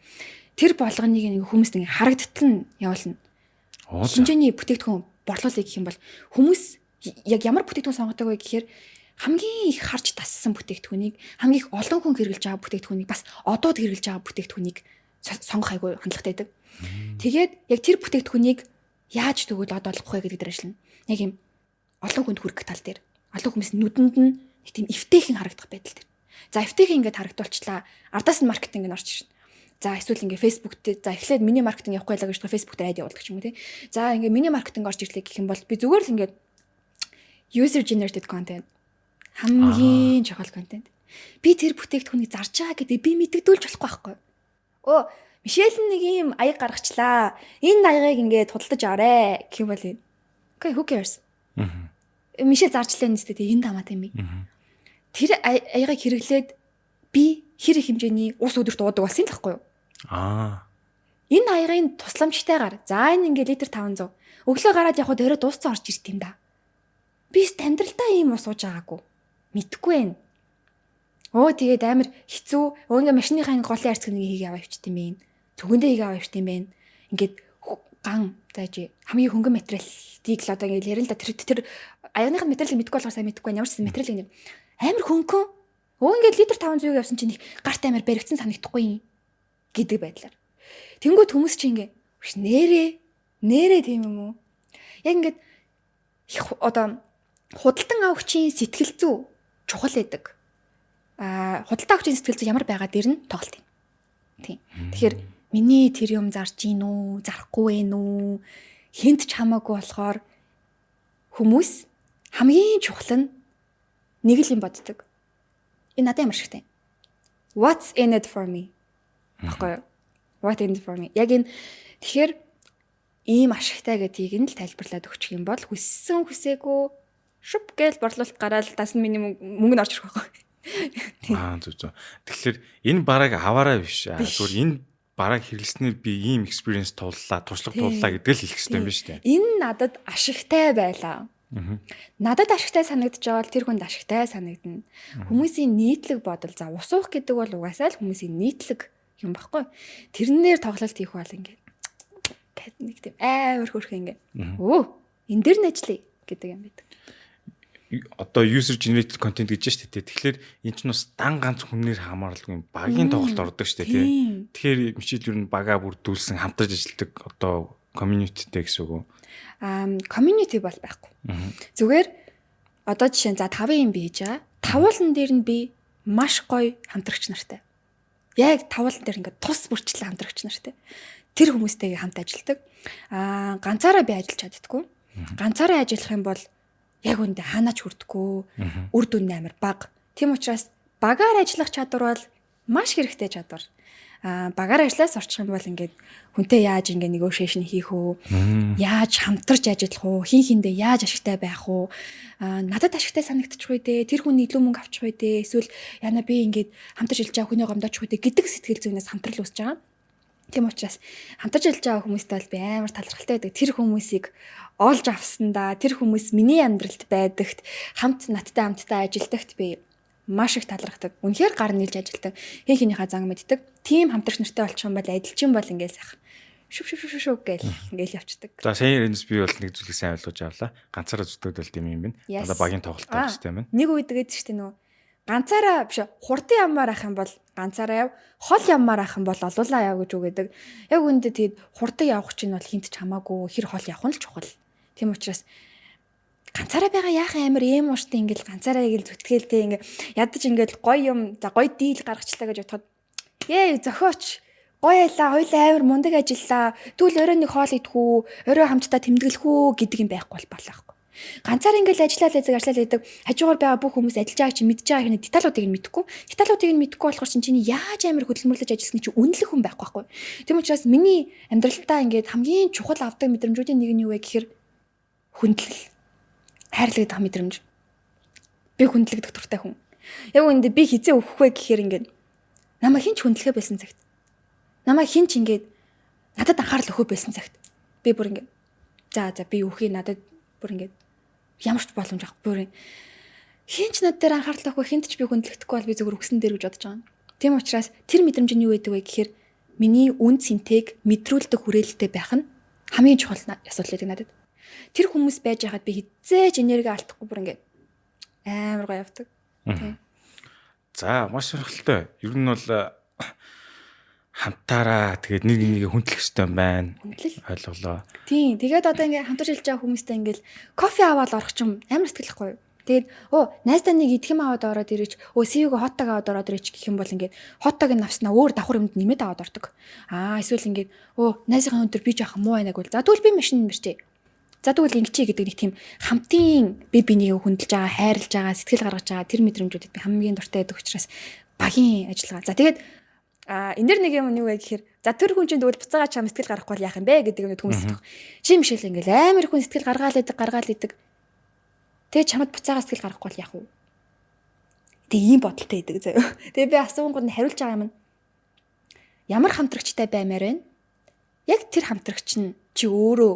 Тэр болгоныг нэг хүмүүст ингээд харагдтал нь явуулна. Хэмжээний бүтээгдэхүүн борлуулъя гэх юм бол хүмүүс яг ямар бүтээгдэхүүн сонгодог вэ гэхээр хамгийн их харж тассан бүтээгдэхүүнийг, хамгийн их олон хүн хэрэгжилж байгаа бүтээгдэхүүнийг, бас одоод хэрэгжилж байгаа бүтээгдэхүүнийг сонгох айгүй хандлагатай байдаг. Тэгээд яг тэр бүтээгдэхүүнийг яаж тэгвэл одоолох вэ гэдэг дээр ажиллана. Яг юм олон хүнд хүрэх тал дээр, олон хүмүүсийн нүдэнд нь тийм эвтэйхэн харагдах байдал дээр. За эвтэйхэн ингээд харагдуулчлаа. Ардаас нь маркетинг нь орж ирнэ. За эсвэл ингээд Facebook дээр за эхлээд миний маркетинг явахгүй байлаа гэж Facebook дээр айд явуулдаг ч юм уу тий. За ингээд миний маркетинг орж ирлээ гэх юм бол би зүгээр л ингээд user generated content хамгийн чухал контент. Би тэр бүтээгдэхүүнийг зарж байгаа гэдэг би мэддэгдүүлж болохгүй байхгүй. Мишель нэг юм аяг гаргачлаа. Энэ аягыг ингээд худалдаж аваарэ гэх юм бол okay, who cares? Мишель зарчлаа нэстэ энэ тамаатай юм. Тэр аягийг хэрэглээд би хэр их хэмжээний ус өдөрт уудаг болсон л байхгүй юу? Энэ аягын тусламжтайгаар за энэ ингээд литр 500. Өглөө гараад явхад өрөө дууссан орж ирт юм да. Би стандартай ийм ус ууж байгаагүй. Мэдхгүй байна. Тэгээд амар хэцүү. Ингээ машиныхаа голын арцыг нэг хийгээ аваа явчихт юм бэ. Цүгэндээ хийгээ аваа явчихт юм бэ. Ингээд ган зааж хамгийн хөнгөн материалыг л одоо ингээ ярил л да тэр аяныхын материалыг мэдгүй болохоор сайн мэдгүй байна. Ямар ч материал юм. Амар хөнгөн. Ингээд литр 500-ыг явсан чинь гарт амар баригдсан санагдахгүй юм гэдэг байдлаар. Тэнгүүд хүмүүс чинь ингээ нэрээ тийм юм уу? Яг ингээд одоо худалдан авахчийн сэтгэл зүй чухал байдаг. Худалдан авахчийн сэтгэл зүй ямар байгаа дээр нь тоглолт юм. Тийм. Тэгэхээр миний тэр юм зарж гин үү, зарахгүй вэ нү? Хинт ч хамаагүй болохоор хүмүүс хамгийн чухал нь нэг л юм боддог. Энэ надад ямар шигтэй. What's in it for me? Баггүй юу? What in it for me? Яг энэ тэгэхээр ийм ашигтай гэдгийг нь л тайлбарлаад өгчих юм бол хүссэн хүсээгүй шүп гээл борлуулалт гараад тас нь миний мөнгө нь орж ирэх байхгүй. Зүг. Тэгэхээр энэ бараг аваараа биш. Зүгээр энэ бараг хэрэглэснээр би ийм experience туллаа, туршлага туллаа гэдэг л хэлэх хэрэгтэй юм байна шүү дээ. Энэ надад ашигтай байлаа. Надад ашигтай санагдаж байгаа бол тэр хүнд ашигтай санагдана. Хүмүүсийн нийтлэг бодол за ус уух гэдэг бол угаасаа л хүмүүсийн нийтлэг юм баггүй. Тэрнээр тоглолт хийх бол ингээд нэг тийм амар хөрх ингээд энэ дэр нь ажиллая гэдэг юм байдаг. Одоо user generated content гэж шүү дээ. Тэгэхээр эн чинь бас дан ганц хүнээр хамааралгүй багийн тоглолт ордог шүү дээ. Тэгэхээр мичил юу н бага бүрдүүлсэн хамтарч ажилладаг одоо communityтэй гэсэн үг үү? Community бол байхгүй. Зүгээр одоо жишээ нь за 5 юм би хийж байгаа. Тавуулан дээр нь би маш гоё хамтрагч нартай. Яг тавуулан дээр ингээд тус бүрчлэн хамтрагч нартай. Тэр хүмүүстэйгээ хамт ажилладаг. Ганцаараа би ажиллаж чаддаггүй. Ганцаараа ажиллах юм бол яг үндэ ханаач хүрдэхгүй. Үр дүн амар бага. Тийм учраас багаар ажиллах чадвар бол маш хэрэгтэй чадвар. Багаар ажиллаас орчих юм бол ингээд хүнтэй яаж ингээд negotiation хийх үү? Яаж хамтарч ажиллах уу? Хин хиндээ яаж ашигтай байх уу? Надад ашигтай санагдчих үү дээ? Тэр хүн илүү мөнгө авчих үү дээ? Эсвэл яна би ингээд хамтарч ажиллаж байгаа хүний гомдооч үү дээ гэдэг сэтгэл зүйнээс хамтрал үүсэж байгаа. Тийм учраас хамтарч ажиллаж байгаа хүмүүстэй бол би амар талархалтай байдаг. Тэр хүмүүсийг олж авсандаа тэр хүмүүс миний амьдралд байдагт хамтдаа ажилдагт би маш их талархдаг. Үнэхээр гар нийлж ажилдаг. Хин хинийхээ зан мэддэг. Тим хамтрагч нартай болчих юм бол адилчин бол ингээл сайхан. Шүп гээл ингээл явцдаг. За сая яринс би бол нэг зүйлийг сайн ойлгож авлаа. Ганцаараа зүтгэл тийм юм байна. Одоо багийн тоглолт тавьчихсан юм байна. Нэг үед тэгээд шүү дээ нөгөө ганцаараа биш хурдан ямаар ах юм бол ганцаараа яв. Хол ямаар ах юм бол олуулаа яв гэж үгээдэг. Яг үүндээ тэгээд хурдан явах чинь бол хинт ч хамаагүй хэр хол явах нь л чухал. Тийм учраас ганцаараа байгаа яахан амир эм ууштай ингээл ганцаараа ингээл зүтгэлтэй ингээ ядаж ингээл гоё юм за гоё дийл гаргачлаа гэж бодоход зохиоч гоё ялаа хоёлаа амир мундаг ажиллаа тэгвэл орой нэг хоол идэхүү орой хамтдаа тэмдэглэхүү гэдэг юм байхгүй болохгүй ганцаараа ингээл ажиллаад байдаг хажуугаар байгаа бүх хүмүүс ажиллаж байгааг чинь мэдж байгаа хэрэг деталуудыг нь мэдэхгүй болохоор чиний яаж амир хөдөлмөрлөж ажилласны чи үнэлэх хүн байхгүй. Тийм учраас миний амьдралтаа ингээд хамгийн чухал авдаг мэдрэмжүүдийн нэг нь юу вэ гэхээр хүндлэл хайрлагдах мэдрэмж. Би хүндлэгдэх дуртай хүн. Яг үүндээ би хизээ өгөх вэ гэхээр ингээд намайг хинч хүндлэхэ байсан цагт. Намайг хинч ингээд надад анхаарал өгөх байсан цагт. Би бүр ингээд за би өөхий надад бүр ингээд ямар ч боломж авах бүр хинч над дээр анхаарал өгөх хинт ч би хүндлэгдэхгүй бол би зөвхөн өгсөн дээр гэж бодож байгаа. Тийм учраас тэр мэдрэмж нь юу байдаг вэ гэхээр миний үн цэнтэйг мэдрүүлдэг хүрээлэлтэй байх нь хамгийн чухал асуудал гэдэг надад. Тэр хүмүүс байж байхад би хизээж энерги алдахгүй бүр ингээд амар гоё явдаг. За маш сонирхолтой. Ер нь бол хамтаараа тэгээд нэг нэгээ хүндлэх хэрэгтэй юм байна. Ойлголоо. Тийм. Тэгээд одоо ингээд хамтарч ажиллаж байгаа хүмүүстэй ингээд кофе аваад орох юм амар сэтгэлэхгүй юу? Тэгээд найстаа нэг идэх юм аваад ороод ирээч. CV-г хоттаг аваад ороод ирээч гэх юм бол ингээд хоттаг нь авснаа өөр давхар юмд нэмээд аваад ордог. Эсвэл ингээд найзынхаа өндөр би жоох муу байнаг бол за тэгвэл би машин нэмэрчээ. За тэгвэл ингэчээ гэдэг нэг тийм хамтын би бинийг хүндэлж байгаа, хайрлаж байгаа, сэтгэл гаргаж байгаа тэр мэдрэмжүүдэд би хамгийн дуртай байдаг учраас багийн ажиллагаа. За тэгээд энэ дэр нэг юм юу вэ гэхээр за тэр хүн чинь тэгвэл буцаага чам сэтгэл гаргахгүй яах юм бэ гэдэг нь хүмүүс хэлдэг. Чи мишэл ингээл амар хүн сэтгэл гаргаал идэг. Тэгээд чамд буцаага сэтгэл гаргахгүй яах вэ? Тэгээ ийм бодолтой идэг заяа. Тэгээ би асуунгууд нь хариулж байгаа юм. Ямар хамтрагчтай баймаар байна? Яг тэр хамтрагч нь чи өөрөө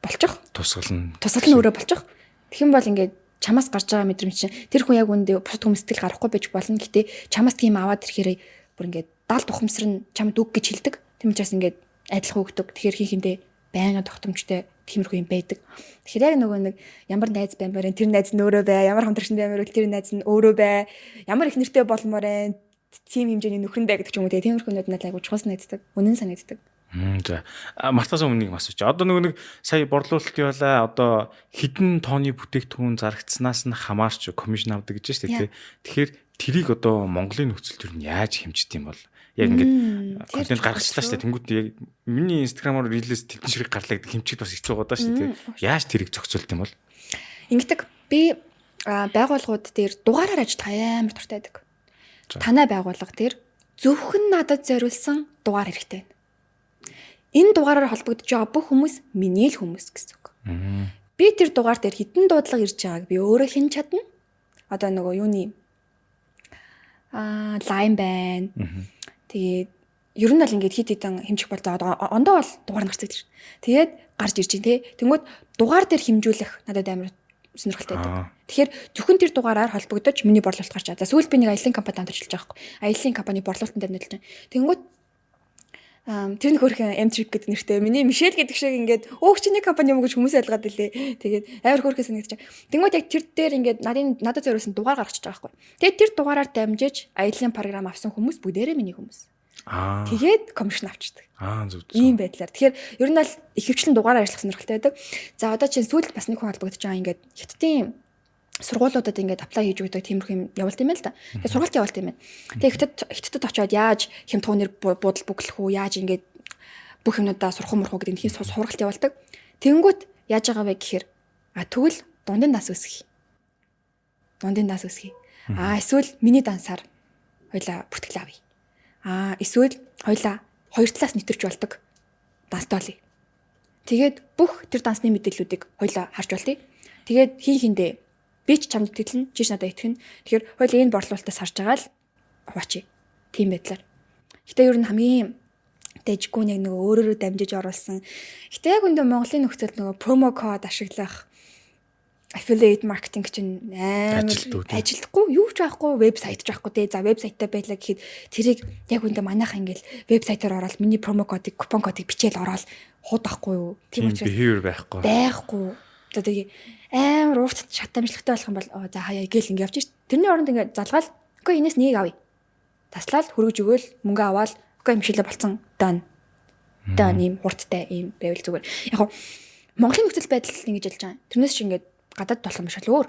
болчих. Тусгал нь өөрөө болчих. Тэгэх юм бол ингээд чамаас гарч байгаа мэдрэмж чинь тэр хүн яг үндэ бусад хүмүүс сэтгэл гарахгүй байж болно. Гэтэ чамаас тийм аваад ирэхээр бүр ингээд даалд ухамсар нь чамд үг гэж хэлдэг. Тийм учраас ингээд адилхан өгдөг. Тэгэхээр хин хиндэ байнга тогтомжтой тиймэрхүү юм байдаг. Тэгэхээр яг нөгөө нэг ямар найз баймаар тэр найз нь өөрөө бай, ямар хамтрагч баймаар тэр найз нь өөрөө бай, ямар их нэртэй болмоор байна, тийм хэмжээний нөхрөн бай гэдэг ч юм уу тиймэрхүүнүүд надад айгуу чухал санагддаг. Үнэн санагддаг. За мартаас өмнө нэг асууч. Одоо нэг сая борлуулалт явуулаа. Одоо хэдэн тонны бүтээгдэхүүн зарагдсанаас нь хамаарч комисшн авдаг гэж байна шүү дээ. Тэгэхээр тэрийг одоо Монголын нөхцөл төр нь яаж хэмждэг юм бол? Яг ингээд контент гаргачлаа шүү дээ. Тэнгүүд яг миний инстаграмаар рилээс тэлбэн ширэг гарлаа гэдэг хэмжиж бас хэцүү байгаа шүү дээ. Яаж тэрийг зохицуулт юм бол? Ингэдэг би байгууллагууд дээр дугаараар ажиллах амар дуртай байдаг. Танай байгууллага дээр зөвхөн надад зориулсан дугаар хэрэгтэй байна. энэ дугаараар холбогдож байгаа бүх хүмүүс миний л хүмүүс гэсэн үг. Би тэр дугаар дээр хитэн дуудлага ирж байгааг би өөрөө хэн чадна. Одоо нөгөө юуны лайн байна. Тэгээд ер нь л ингээд хит хитэн хэмжих бол ондоо бол дугаар гарцдаг тийм. Тэгээд гарч ирж байна тий. Тэнгүүд дугаар дээр хэмжүүлэх надад амар сонирхолтой байдаг. Тэгэхээр зөвхөн тэр дугаараар холбогдож миний борлуулалт гарч байгаа. За сүүлд би нэг аялын компанид хамтарч байгаа байхгүй. Аялын компани борлуулалтанд амьдэлж байна. Тэнгүүд тэр нэг хөрхэн M-Trip гэдэг нэртэй. Миний Мишель гэдэг шиг ингээд өөх чиний компани юм гэж хүмүүс ойлгоод илээ. Тэгээд амар хөрхөө санагдаж байна. Тэнгүүд яг тэр дээр ингээд надад зориулсан дугаар гаргачих байгаа байхгүй. Тэгээд тэр дугаараар дамжиж аялын програм авсан хүмүүс бүгдээрээ миний хүмүүс. Тэгээд комишн авчдаг. Зүг. Ийм байдлаар. Тэгэхээр ер нь л ихэвчлэн дугаараар ажиллах сонирхолтой байдаг. За одоо чинь сүүлд бас нэг хүн холбогдож байгаа ингээд хятадын сургуулиудад ингээд аплай хийж өгдөг тиймэрхүү юм явуулт юм байл та. Тэгээд сургалт явуулт юм байна. Тэгээд хятадд очиод яаж хямдхуунаар буудал бүглэх үү, яаж ингээд бүх юмудаа сурах мурах гэдэг тийм сургалт явуулдаг. Тэнгүүт яаж байгаа вэ гэхээр тэгвэл дундын нас үсгий. Дундын нас үсгий. Эсвэл миний дансаар хоёлаа бүртгэл авъя. Эсвэл хоёлаа хоёр талаас нэвтэрч болдог данстай болъё. Тэгээд бүх тэр дансны мэдээллүүдийг хоёлаа харж болъё. Тэгээд хиндээ би ч чамд тэтэлнэ, чи ч надад итгэнэ. Тэгэхээр хоёлаа энэ борлуулалтаас харж байгаа л хуваачи. Тийм байдлаар. Гэтэ ер нь хамгийн дэжгүй нэг нөгөө өөрөөрөө дамжиж оруулсан. Гэтэ яг үндэ Монголын нөхцөлд нөгөө промо код ашиглах affiliate marketing чинь амар ажилдахгүй юу ч байхгүй вебсайт ч байхгүй те. За вебсайттай байлаа гэхэд тэрийг яг үндэ манайхаа ингээл вебсайтаар ороод миний промо кодыг купон кодыг бичээл ороод хуудахгүй юу. Тийм учраас behavior байхгүй. За тэгээ амар уурт шатамжлагтай болох юм бол за хаяа гээл ингэ явчих. Тэрний оронд ингэ залгаал. Үгүй энэс нэг авъя. Таслаад хөргөж өгөөл мөнгө аваад үгүй имшилээ болцсон дан ийм хурдтай ийм байвал зүгээр. Яг Монголын нөхцөл байдал ингэж ялж байгаа. Тэрнээс чи ингэ гадаад болох юм шиг л өөр.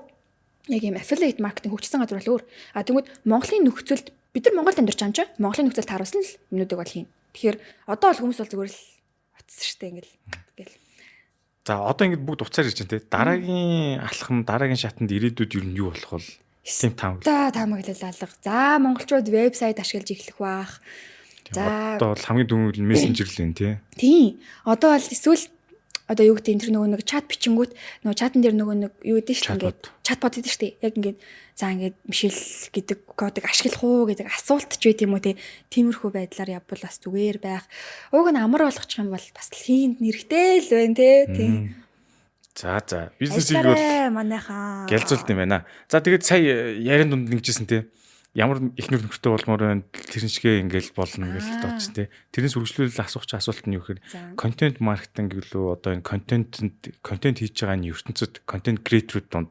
Яг ийм affiliate marketing хөгжсөн газар бол өөр. Тэгмүүд Монголын нөхцөлд бид нар Монголд амьдарч байгаа юм чи Монголын нөхцөлд тааруулсан л юмнуудыг бол хийн. Тэгэхээр одоо бол хүмүүс бол зүгээр л утсан шүү дээ ингээл. За одоо ингэж бүгд уцаар ирж байна те. Дараагийн алхам, дараагийн шатанд ирээдүйд юу юу болох вэ? Тийм таамаглалалга. За монголчууд вебсайт ашиглаж эхлэх баах. За одоо бол хамгийн дөрөв нь мессенжер л энэ тий. Тийм. Одоо бол эсвэл одоо юу гэдэг тэр нөгөө нэг чат бичингүүт нөгөө чатан дээр нөгөө нэг юу гэдэг шүү дээ. Чатбот гэдэг шүү дээ. Яг ингээд за ингээд Мишель гэдэг кодыг ашиглах уу гэдэг асуулт ч байт юм уу тий. Тиймэрхүү байдлаар явбал бас зүгээр байх. Уг нь амар болгочих юм бол бас л хийнд нэрхтэй л байна тий. За бизнесийг бол манайхаа гялзуулт юм байна. За тэгээд сая ярин дунд нэгжсэн тий. Ямар ихнэр нөхөртэй болмоор байна тэр шигээ ингээл болно ингээл дооч тий. Тэрнээс үргэлжлүүлэл асуух чи асуулт нь юу гэхээр контент маркетинг гэлөө одоо энэ контент хийж байгаа энэ ертөнцид контент креаторууд донд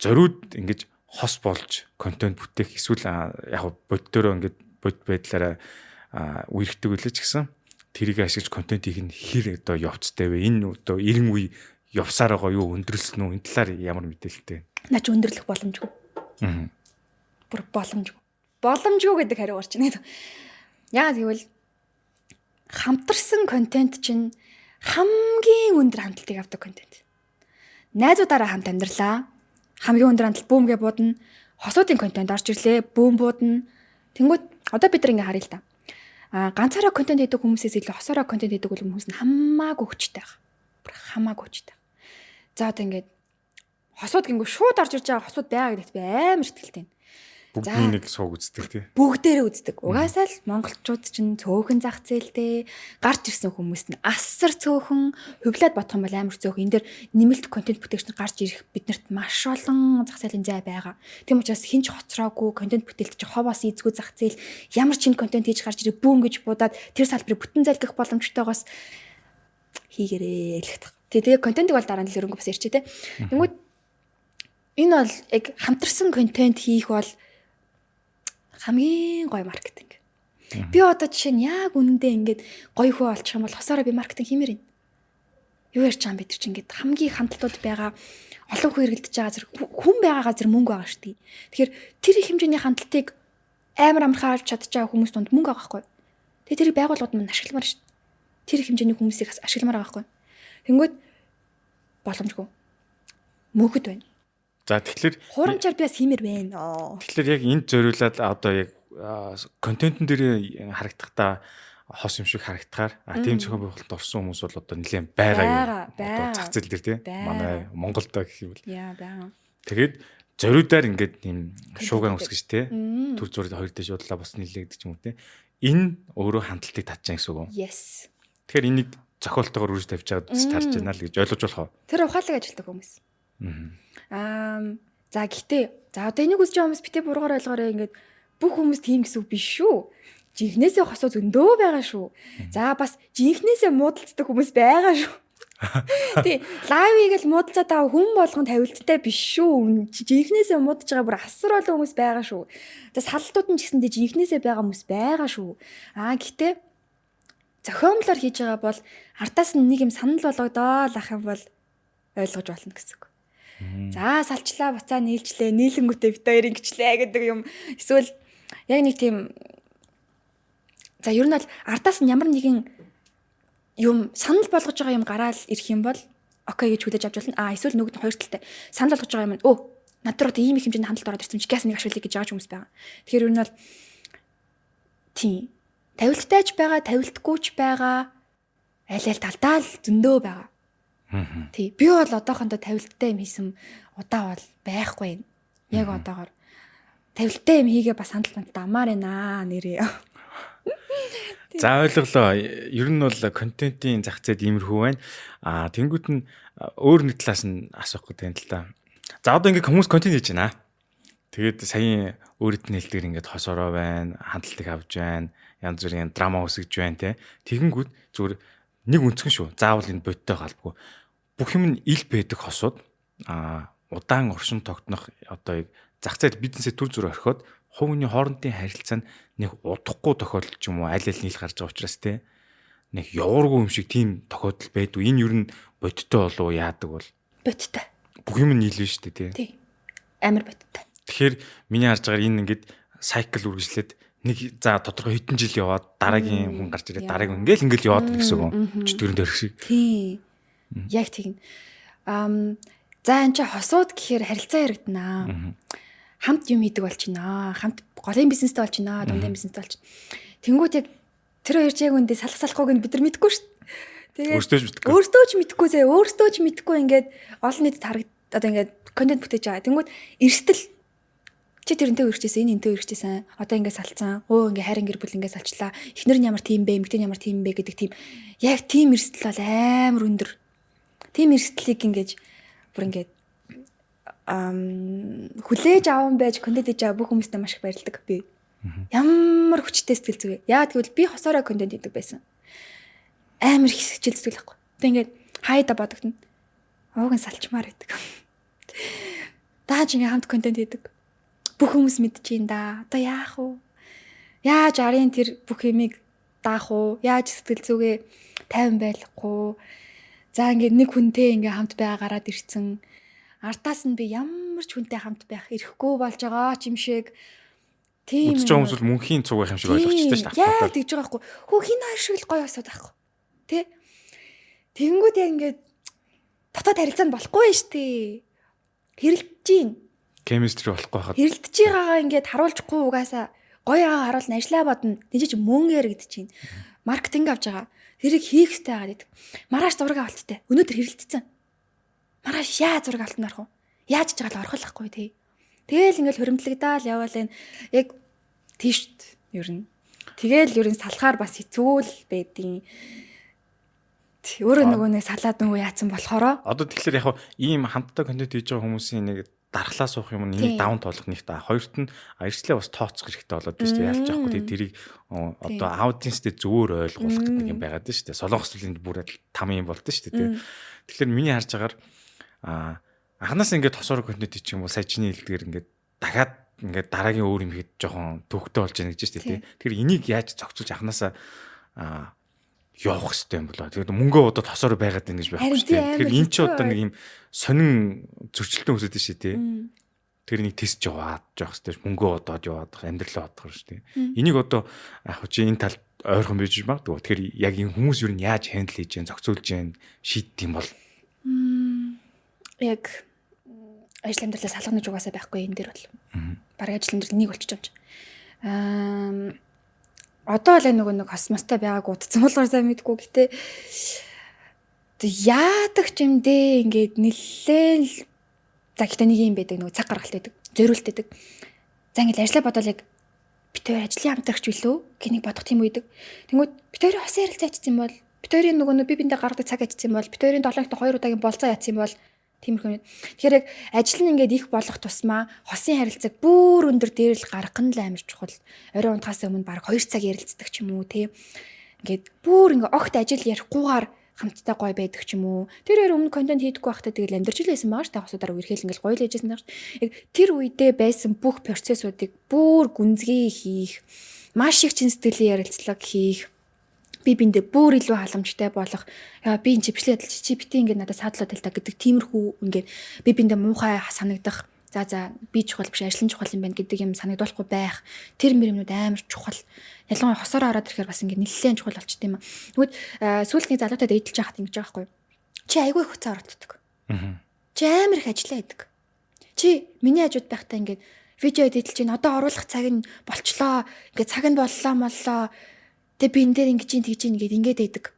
зориуд ингэж хос болж контент бүтээх эсвэл яг боддороо ингээд бод байдлаараа үерхдэг үлээж гэсэн тэрийг ашиглаж контент хийх нь хэр одоо явцтай вэ? Энэ одоо эрен үе явсаар байгаа юу өндөрлсөн үү? Энэ талаар ямар мэдээлэлтэй? Наач өндөрлөх боломжгүй. Бүр боломжгүй гэдэг хариу гарч байна. Яагаад гэвэл хамтарсан контент чинь хамгийн өндөр хандлтыг авдаг контент. Найзуудаараа хамт амьдралаа. Хамгийн өндөр хандлт бүүмгээ буудна. Хосуудын контент орж ирлээ. Бүүм буудна. Тэнгүүд одоо бид нар ингээ харъя л та. Ганцаараа контент хийдэг хүмүүсээс илүү хосоороо контент хийдэг хүмүүс нь хамаагүй хүчтэй байгаа. Бүр хамаагүй хүчтэй. За одоо ингээд хосууд гингүү шууд орж ирж байгаа хосууд байгаа гэдэгт би амар ихтэй. Бүгдний нэг сууг үздэг тий. Бүгдээрээ үздэг. Угаасаа л монголчууд чинь цөөхөн зах зээлтэй гарч ирсэн хүмүүс нь асар цөөхөн хувлаад бодох юм бол амар цөөхөн. Энд дэр нэмэлт контент бүтээгч нар гарч ирэх биднэрт маш олон зах зээлийн зай байгаа. Тийм учраас хинч хоцроогүй контент бүтээлч ховоос ийзгүй зах зээл ямар ч контент хийж гарч ирэх бүүн гэж будаад тэр салбарыг бүтэн залгах боломжтойгоос хийгэрээ л гэх. Тэгээ контентыг бол дараа нь л өрөнгө бас ярьчээ те. Тэнгүүд энэ бол яг хамтарсан контент хийх бол хамгийн гоё маркетинг. Би одоо жишээ нь яг үнэндээ ингээд гоё хөө олчих юм бол хосоороо би маркетинг хиймээр байна. Юу ярьж байгаа юм бэ тэр чинь ингээд хамгийн хандлтууд байгаа олон хүн хэрэглэж байгаа зэрэг хүн байгаа газар мөнгө байгаа шүү дээ. Тэгэхээр тэр их хэмжээний хандлтыг амар амархан авч чадчих байгаа хүмүүс донд мөнгө байгаа байхгүй. Тэгээ тэрийг байгууллагууд мань ашигламаар шүү дээ. Тэр их хэмжээний хүмүүсийг ашигламаар байгаа байхгүй. Тэнгүүд боломжгүй. Мөхөд байна. За тэгэхээр хурамчаар би бас хиймэр байна. Тэгэхээр яг энд зориулаад одоо яг контентн дээр харагдахдаа хос юм шиг харагдахаар тийм зохион байгуулалт орсон хүмүүс бол одоо нэлээд байгаа юу. Одоо зах зээл дээр тий. Манай Монголд гэх юм бол. Яа байгаа. Тэгээд зориудаар ингээд тийм шууган үсгэж тий. Төр зураг хоёр дэш удлаа бас нийлэгдэж юм уу тий. Энэ өөрөө хандлтыг татж байгаа гэсэн үг үү? Yes. Тэгэхээр энийг зохиолтойгоор үрж тавьж байгаад тарж байна л гэж ойлгож болох уу? Тэр ухаалаг ажилтдаг хүмүүс. За гэхдээ за одоо энийг үзэж байгаа хүмүүс битээ буруугаар ойлгоорой ингээд бүх хүмүүс тийм гэсэн үг биш шүү. Жинхнээсээ хосоо зөндөө байгаа шүү. За бас жинхнээсээ муудалцдаг хүмүүс байгаа шүү. Тий, лайвыг л муудалцаад байгаа хүн болгон тавилттай биш шүү. Жинхнээсээ муудаж байгаа бүр асар олон хүмүүс байгаа шүү. За салтууд нь ч гэсэндээ жинхнээсээ байгаа хүмүүс байгаа шүү. Гэхдээ зохиомлоор хийж байгаа бол артаас нь нэг юм санал болгодоо лах юм бол ойлгож болно гэсэн үг. За салчлаа буцаа нийлжлээ, нийлэнгүүтээ бит хоёр ингэчлээ гэдэг юм. Эсвэл яг нэг тийм за ер нь бол артаас нь ямар нэгэн юм санал болгож байгаа юм гараал ирэх юм бол окей гэж хүлээж авч болно. Эсвэл нөгөөд нь хоёр талтай санал болгож байгаа юм. Над дээр одоо ийм их хэмжээний хандлт ороод ирсэн чи газ нэг ашиглая гэж байгаа хүмүүс байгаа. Тэгэхээр ер нь бол тийм тавилттайч байгаа, тавилтгүйч байгаа. Аль талдаа л зөндөө байгаа. Тий. Би бол одоохондоо тавилттай юм хийсэн удаа бол байхгүй. Яг одоогоор тавилттай юм хийгээ бас хандлт дамаар байна нэрээ. За ойлголоо. Ер нь бол контентын зах зээл иймэрхүү байна. Тэнгүүт нь өөр нэг талаас нь асуух гэдэг юм л та. За одоо ингээд хүмүүс контент хийж байна. Тэгээд саяын өөрөд нь хэлдгээр ингээд хосороо байна, хандлтыг авч байна, янз бүрийн драма үсгэж байна те. Тэгэнгүүт зүгээр нэг үнцгэн шүү. Заавал энэ бодтой галбгүй. Бүх юм нь ил байдаг хосууд удаан оршин тогтнох одоо зах зээл бизнесээ төр зүр орхиод хувь хүний хоорондын харилцаа нэг удахгүй тохиолдол ч юм уу аль аль нийл гарч байгаа учраас те нэг явааргүй юм шиг тийм тохиолдол байдгүй. Энэ юу н бодтой болов яадаг бол бодтой. Бүх юм нь нийлвэ шүү дээ тий. Амар бодтой. Тэгэхээр миний харж байгаагаар энэ ингээд сайкл үргэлжлээд нэг за тодорхой хэдэн жил яваад дараагийн хүн гарч ирээд дараагийн ингээл яваад гэсэн үг. Чөтгөрөн дөрөх шиг. Тий. Яг тийм. За энэ чи хосууд гэхээр харилцаа яригдана. Хамт юм хийдэг болчихно. Хамт голын бизнестэй болчихно. Дундын бизнестэй болчихно. Тэнгүүт яг тэр хоёр яг үндэ салахгүйг нь бид нар мэдэхгүй шүү дээ. Тэгээд өөртөө ч мэдэхгүй зэ өөртөө ч мэдэхгүй ингээд олон нийтэд харагд одоо ингээд контент бүтээж байгаа. Тэнгүүт эрсдэл чи тэрнтэй үргэжсэн энэ энтэй үргэжсэн. Одоо ингээд салцсан. Ингээд хайрын гэр бүл ингээд салчлаа. Эхнэр нь ямар тийм бэ, эмэгтэй нь ямар тийм бэ гэдэг тийм яг тийм эрсдэл бол амар өндөр. Тийм эрсдлийг ингээд бүр ингээд хүлээж аван байж контент хийж байгаа бүх хүмүүстээ маш их баярлдаг би. Ямар хүчтэй сэтгэл зүгээ. Яа тэгвэл би хосоороо контент хийдэг байсан. Амар их хичээл зүтгэл байхгүй. Тэг ингээд хайда бодогдно. Ууг нь салчмаар байдаг. Дааж ингээд хамт контент хийдэг. Бүх хүмүүс мэдчихээн да. Одоо яах вэ? Яаж арын тэр бүх юмыг даах вэ? Яаж сэтгэл зүгээ тайван байхгүй? За ингээд нэг хүнтэй ингээд хамт байгаа гараад ирсэн. Артаас нь би ямар ч хүнтэй хамт байх ирэхгүй болж байгаа ч юм шиг тийм үдч хүмүүс бол мөнхийн цуг байх юм шиг ойлгочтой шүү дээ. Яа тэгж байгаа байхгүй. Хөө хин хоёр шиг л гоё асууд байхгүй. Тэ? Тэнгүүд яг ингээд дотоод харилцаанд болохгүй байж тээ. Хэрэлдэж гин. Chemistry болохгүй хаад. Хэрэлдэж байгаагаа ингээд харуулчихгүй угаасаа гоё аа харуул ажиллаа бодно. Тэжиж мөнгөөр гэдэг чинь. Маркетинг авч байгаа. Тэрийг хийх хэрэгтэй байгаа гэдэг. Маргааш зураг авалттай. Өнөөдөр хэрэлдсэн. Маргааш яа зураг авалтанд орох вэ? Яаж ч жагаал орхолохгүй тий. Тэгэл ингээл хөрөмтлөгдаал яваал энэ яг тийшт ер нь. Тэгэл ер нь салахаар бас хэцүү л байдیں۔ Өөрөө нөгөө нэг салаад нөгөө яатсан болохоро. Одоо тэгэхээр яг ийм хамтдаа контент хийж байгаа хүмүүсийн нэг дархлаа суух юм нэг даун тоолох нэг та. Хоёрт нь ажлаа бас тооцох хэрэгтэй болоод байна шүү дээ. Ялж яахгүй тий тэрийг одоо аудиенстэй зөвөр ойлгуулах гэдэг юм байгаад байна шүү дээ. Солонгос төлийн бүр 5 юм болд нь шүү дээ тий. Тэгэхээр миний харж агаар анханаас ингээд тосоор контент хийчих юм бол сая чиний хэлдгээр ингээд дахиад ингээд дараагийн өөр юм хэд жоохон төвхтэй болж яана гэж шүү дээ тий. Тэгэхээр энийг яаж зохицуулж анханасаа явах хэрэгтэй юм болоо. Тэгээд мөнгөө одоо тосоор байгаад байна гэж байхгүй шүү дээ. Тэгэхээр эн чинь одоо нэг юм сонин зөрчилтөө үүсэж дээ шүү дээ. Тэр нэг тест яваад жоох хэрэгтэй. Мөнгөө одоод яваад амьдралаа бодох шүү дээ. Энийг одоо яг чи энэ талд ойрхон бийж магадгүй. Тэгэхээр яг энэ хүмүүс юу нь яаж хендл хийж जैन, зохицуулж जैन шийддэг юм бол яг ажил амьдралаа салганы угаасаа байхгүй энэ дэр бол. Бараг ажил амьдрал нэг болчих юм чи. одоо л нөгөө нэг космостой байгаагүй утсан болохоор сайн мэдгүй. Гэтэ яадаг ч юм дээ ингээд нэлээл за гэтээ нэг юм байдаг нөгөө цаг гаргалт байдаг. Зориулт байдаг. За ингээд ажиллаа бодвол яг бид хоёр ажлын хамтрагч билүү гэнийг бодох тийм үйдэг. Тэнгүүд бид хоёрын хосын ярилцаа хийчихсэн бол бид хоёрын нөгөө би биндээ гаргадаг цаг хийчихсэн бол бид хоёрын 7-т 2 удаагийн болцоо яатсан бол тиймэрхүү. Тэгэхээр яг ажил нь ингээд их болох тусмаа хосын харилцааг бүр өндөр дээр л гаргах нь л амар чухал. Орой унтахаас өмнө баг 2 цаг ярилцдаг ч юм уу тий. Ингээд бүр ингээд огт ажил ярихгүйгээр хамтдаа гоё байдаг ч юм уу. Тэр хоёр өмнө контент хийдэггүй байхдаа тэгэл амьдарч л байсан байгаа ш. Хосуудаар үргэлж ингээл гоё л яжсэн байгаа ш. Яг тэр үедээ байсан бүх процессуудыг бүр гүнзгий хийх, маш их чин сэтгэлийн ярилцлага хийх, би биндээ бүр илүү халамжтай болох. Яа би энэ бичлэг адилч чи битээ ингээд надад саадлаад л та гэдэг тиймэрхүү ингээд би биндээ муухай санагдах. За би чухал биш ажлын чухал юм байна гэдэг юм санагдуулахгүй байх. Тэр мөрөмнүүд амар чухал. Ялангуяа хосоор ороод ирэхээр бас ингээд нэлээд чухал болчт юм аа. Тэгвэл сүүлдний залуутай дээдэлж яхад ингэж байгаа байхгүй. Чи айгүй их хуцаа оролцдог. Чи амар их ажиллаа хийдэг. Чи миний хажууд байхдаа ингээд видео эдэлж чинь одоо оруулах цаг нь болчлоо. Ингээд цаг нь боллоо. Тэгээ би энэ дээр ингэж тэгж ингээд байдаг.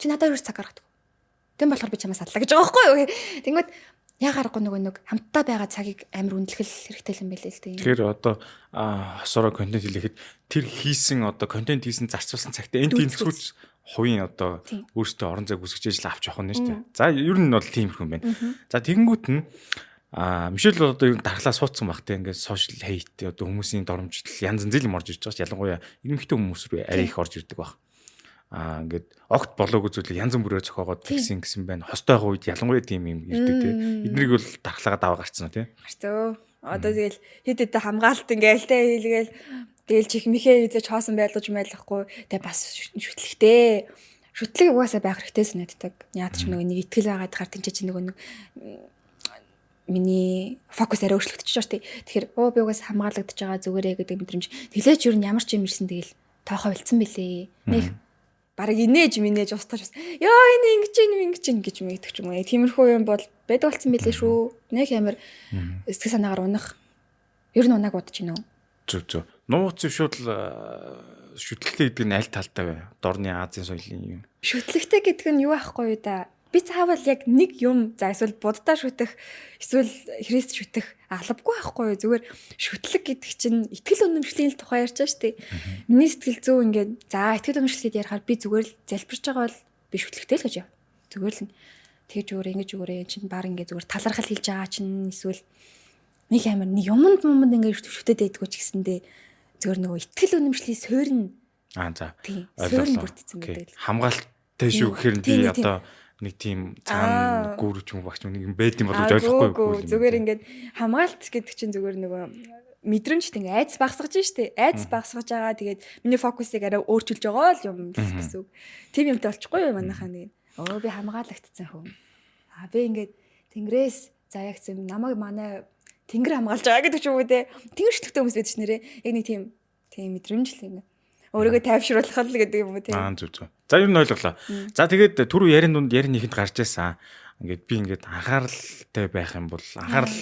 Чи надад юу цаг гаргадаг. Тэм болохоор би чамаас адлаа гэж байгаа байхгүй юу. Тэнгүүд яагаад нөгөө хамтдаа байгаа цагийг амар үнэлэх хэрэгтэй юм байлээ л дээ. Тэгэхээр одоо хосороо контент хийлэхэд тэр хийсэн одоо контент хийсэн зарцуулсан цагтаа энэ тэнцвэрч хувийн одоо өөрсдөө орон зайг үсгэж ижил авч явах нь шүү дээ. За ер нь бол тиймэрхүү юм байна. За тэгэнгүүт нь Мишель бол одоо ер нь дархлаа суудсан баг те ингээд сошиал хейт одоо хүмүүсийн доромжтол янз янзын орж ирж байгаа ш. Ялангуяа эмэгтэй хүмүүс рүү арай их орж ирдэг баг. Ингээд огт болоогүй зүйлийг янз бүрээр зохиогоод тэгсэн гэсэн байна. Хостой байгаа үед ялангуяа тийм юм ирдэг те. Эднийг бол дархлаагаа даваа гарцсан тий. Гарцөө. Одоо тэгэл хэд хэдэ хамгаалт ингээл те хийлгээл тэгэл чихмихээ хийж хоосон байлгаж байлахгүй. Тэгээ бас шүтлэгтэй. Шүтлэг угаасаа байх хэрэгтэй санагддаг. Яад ч нэг итгэл байгаад хаар тэнцээ чи нэг миний фокус арай өөрчлөгдөж байгаа шүү дээ. Тэгэхээр би угаас хамгаалагдаж байгаа зүгээрээ гэдэг мэдрэмж. Тэглээч юу ямар ч юм ирсэн тэгэл тоохоо бэлдсэн бэлээ. Нэг бараг инээж устгаж бас ёо энэ ингэж гэж мэддэг ч юм уу. Тиймэрхүү юм бол байдаг болсон бэлээ шүү. Нэг амар сэтгэл санаагаар унах. Ер нь унааг удаж гинөө. Зөв. Нууц шууд шүтлэгтэй гэдэг нь аль талтай вэ? Дорны Азийн соёлын юм. Шүтлэгтэй гэдэг нь юу аахгүй юу да? Би цаавал яг нэг юм за эсвэл буддаа шүтэх эсвэл христ шүтэх албагүй байхгүй юу. Зүгээр шүтлэг гэдэг чинь итгэл үнэмшлийн тухай ярьж байгаа шүү дээ. Миний сэтгэл зүй ингээд за итгэл үнэмшлээд ярихаар би зүгээр л залбирч байгаа бол би шүтлэгтэй л гэж яв. Зүгээр л тэгж ингэж чинь баг ингээд зүгээр талархал хэлж байгаа чинь эсвэл нэг амар нэг юмд ингээд шүтээд байдгүй ч гэсэндээ зүгээр нөгөө итгэл үнэмшлийн суурь нь за суурь нь бүрдсэн байдаг. Хамгаалттай шүү гэхээр би одоо нэг тийм цаана гүрч юм багч нэг юм байд юм болов ойлгохгүй. Зүгээр ингээд хамгаалт гэдэг чинь зүгээр нөгөө мэдрэмжтэй ингээд айц багсгаж штэ. Айц багсгаж байгаа. Тэгээд миний фокусыг арай өөрчилж байгаа л юм гэсэн үг. Тим юмтай болчихгүй юу манайхаа нэг. Би хамгаалагдсан хүн. Би ингээд тэнгэрээс заяагсан намайг манай тэнгэр хамгаалж байгаа гэдэг ч юм уу те. Тэнгэрчлэгтэй хүмүүс байдаг ш нэрээ. Яг нэг тийм мэдрэмж л ингээд өөрийгөө тайвшруулах л гэдэг юм уу те. Зөв. За ер нь ойлголоо. За тэгээд түрүү ярин дунд ярин нэгэнд гарч байсан. Ингээд би ингээд анхааралтай байх юм бол анхаарал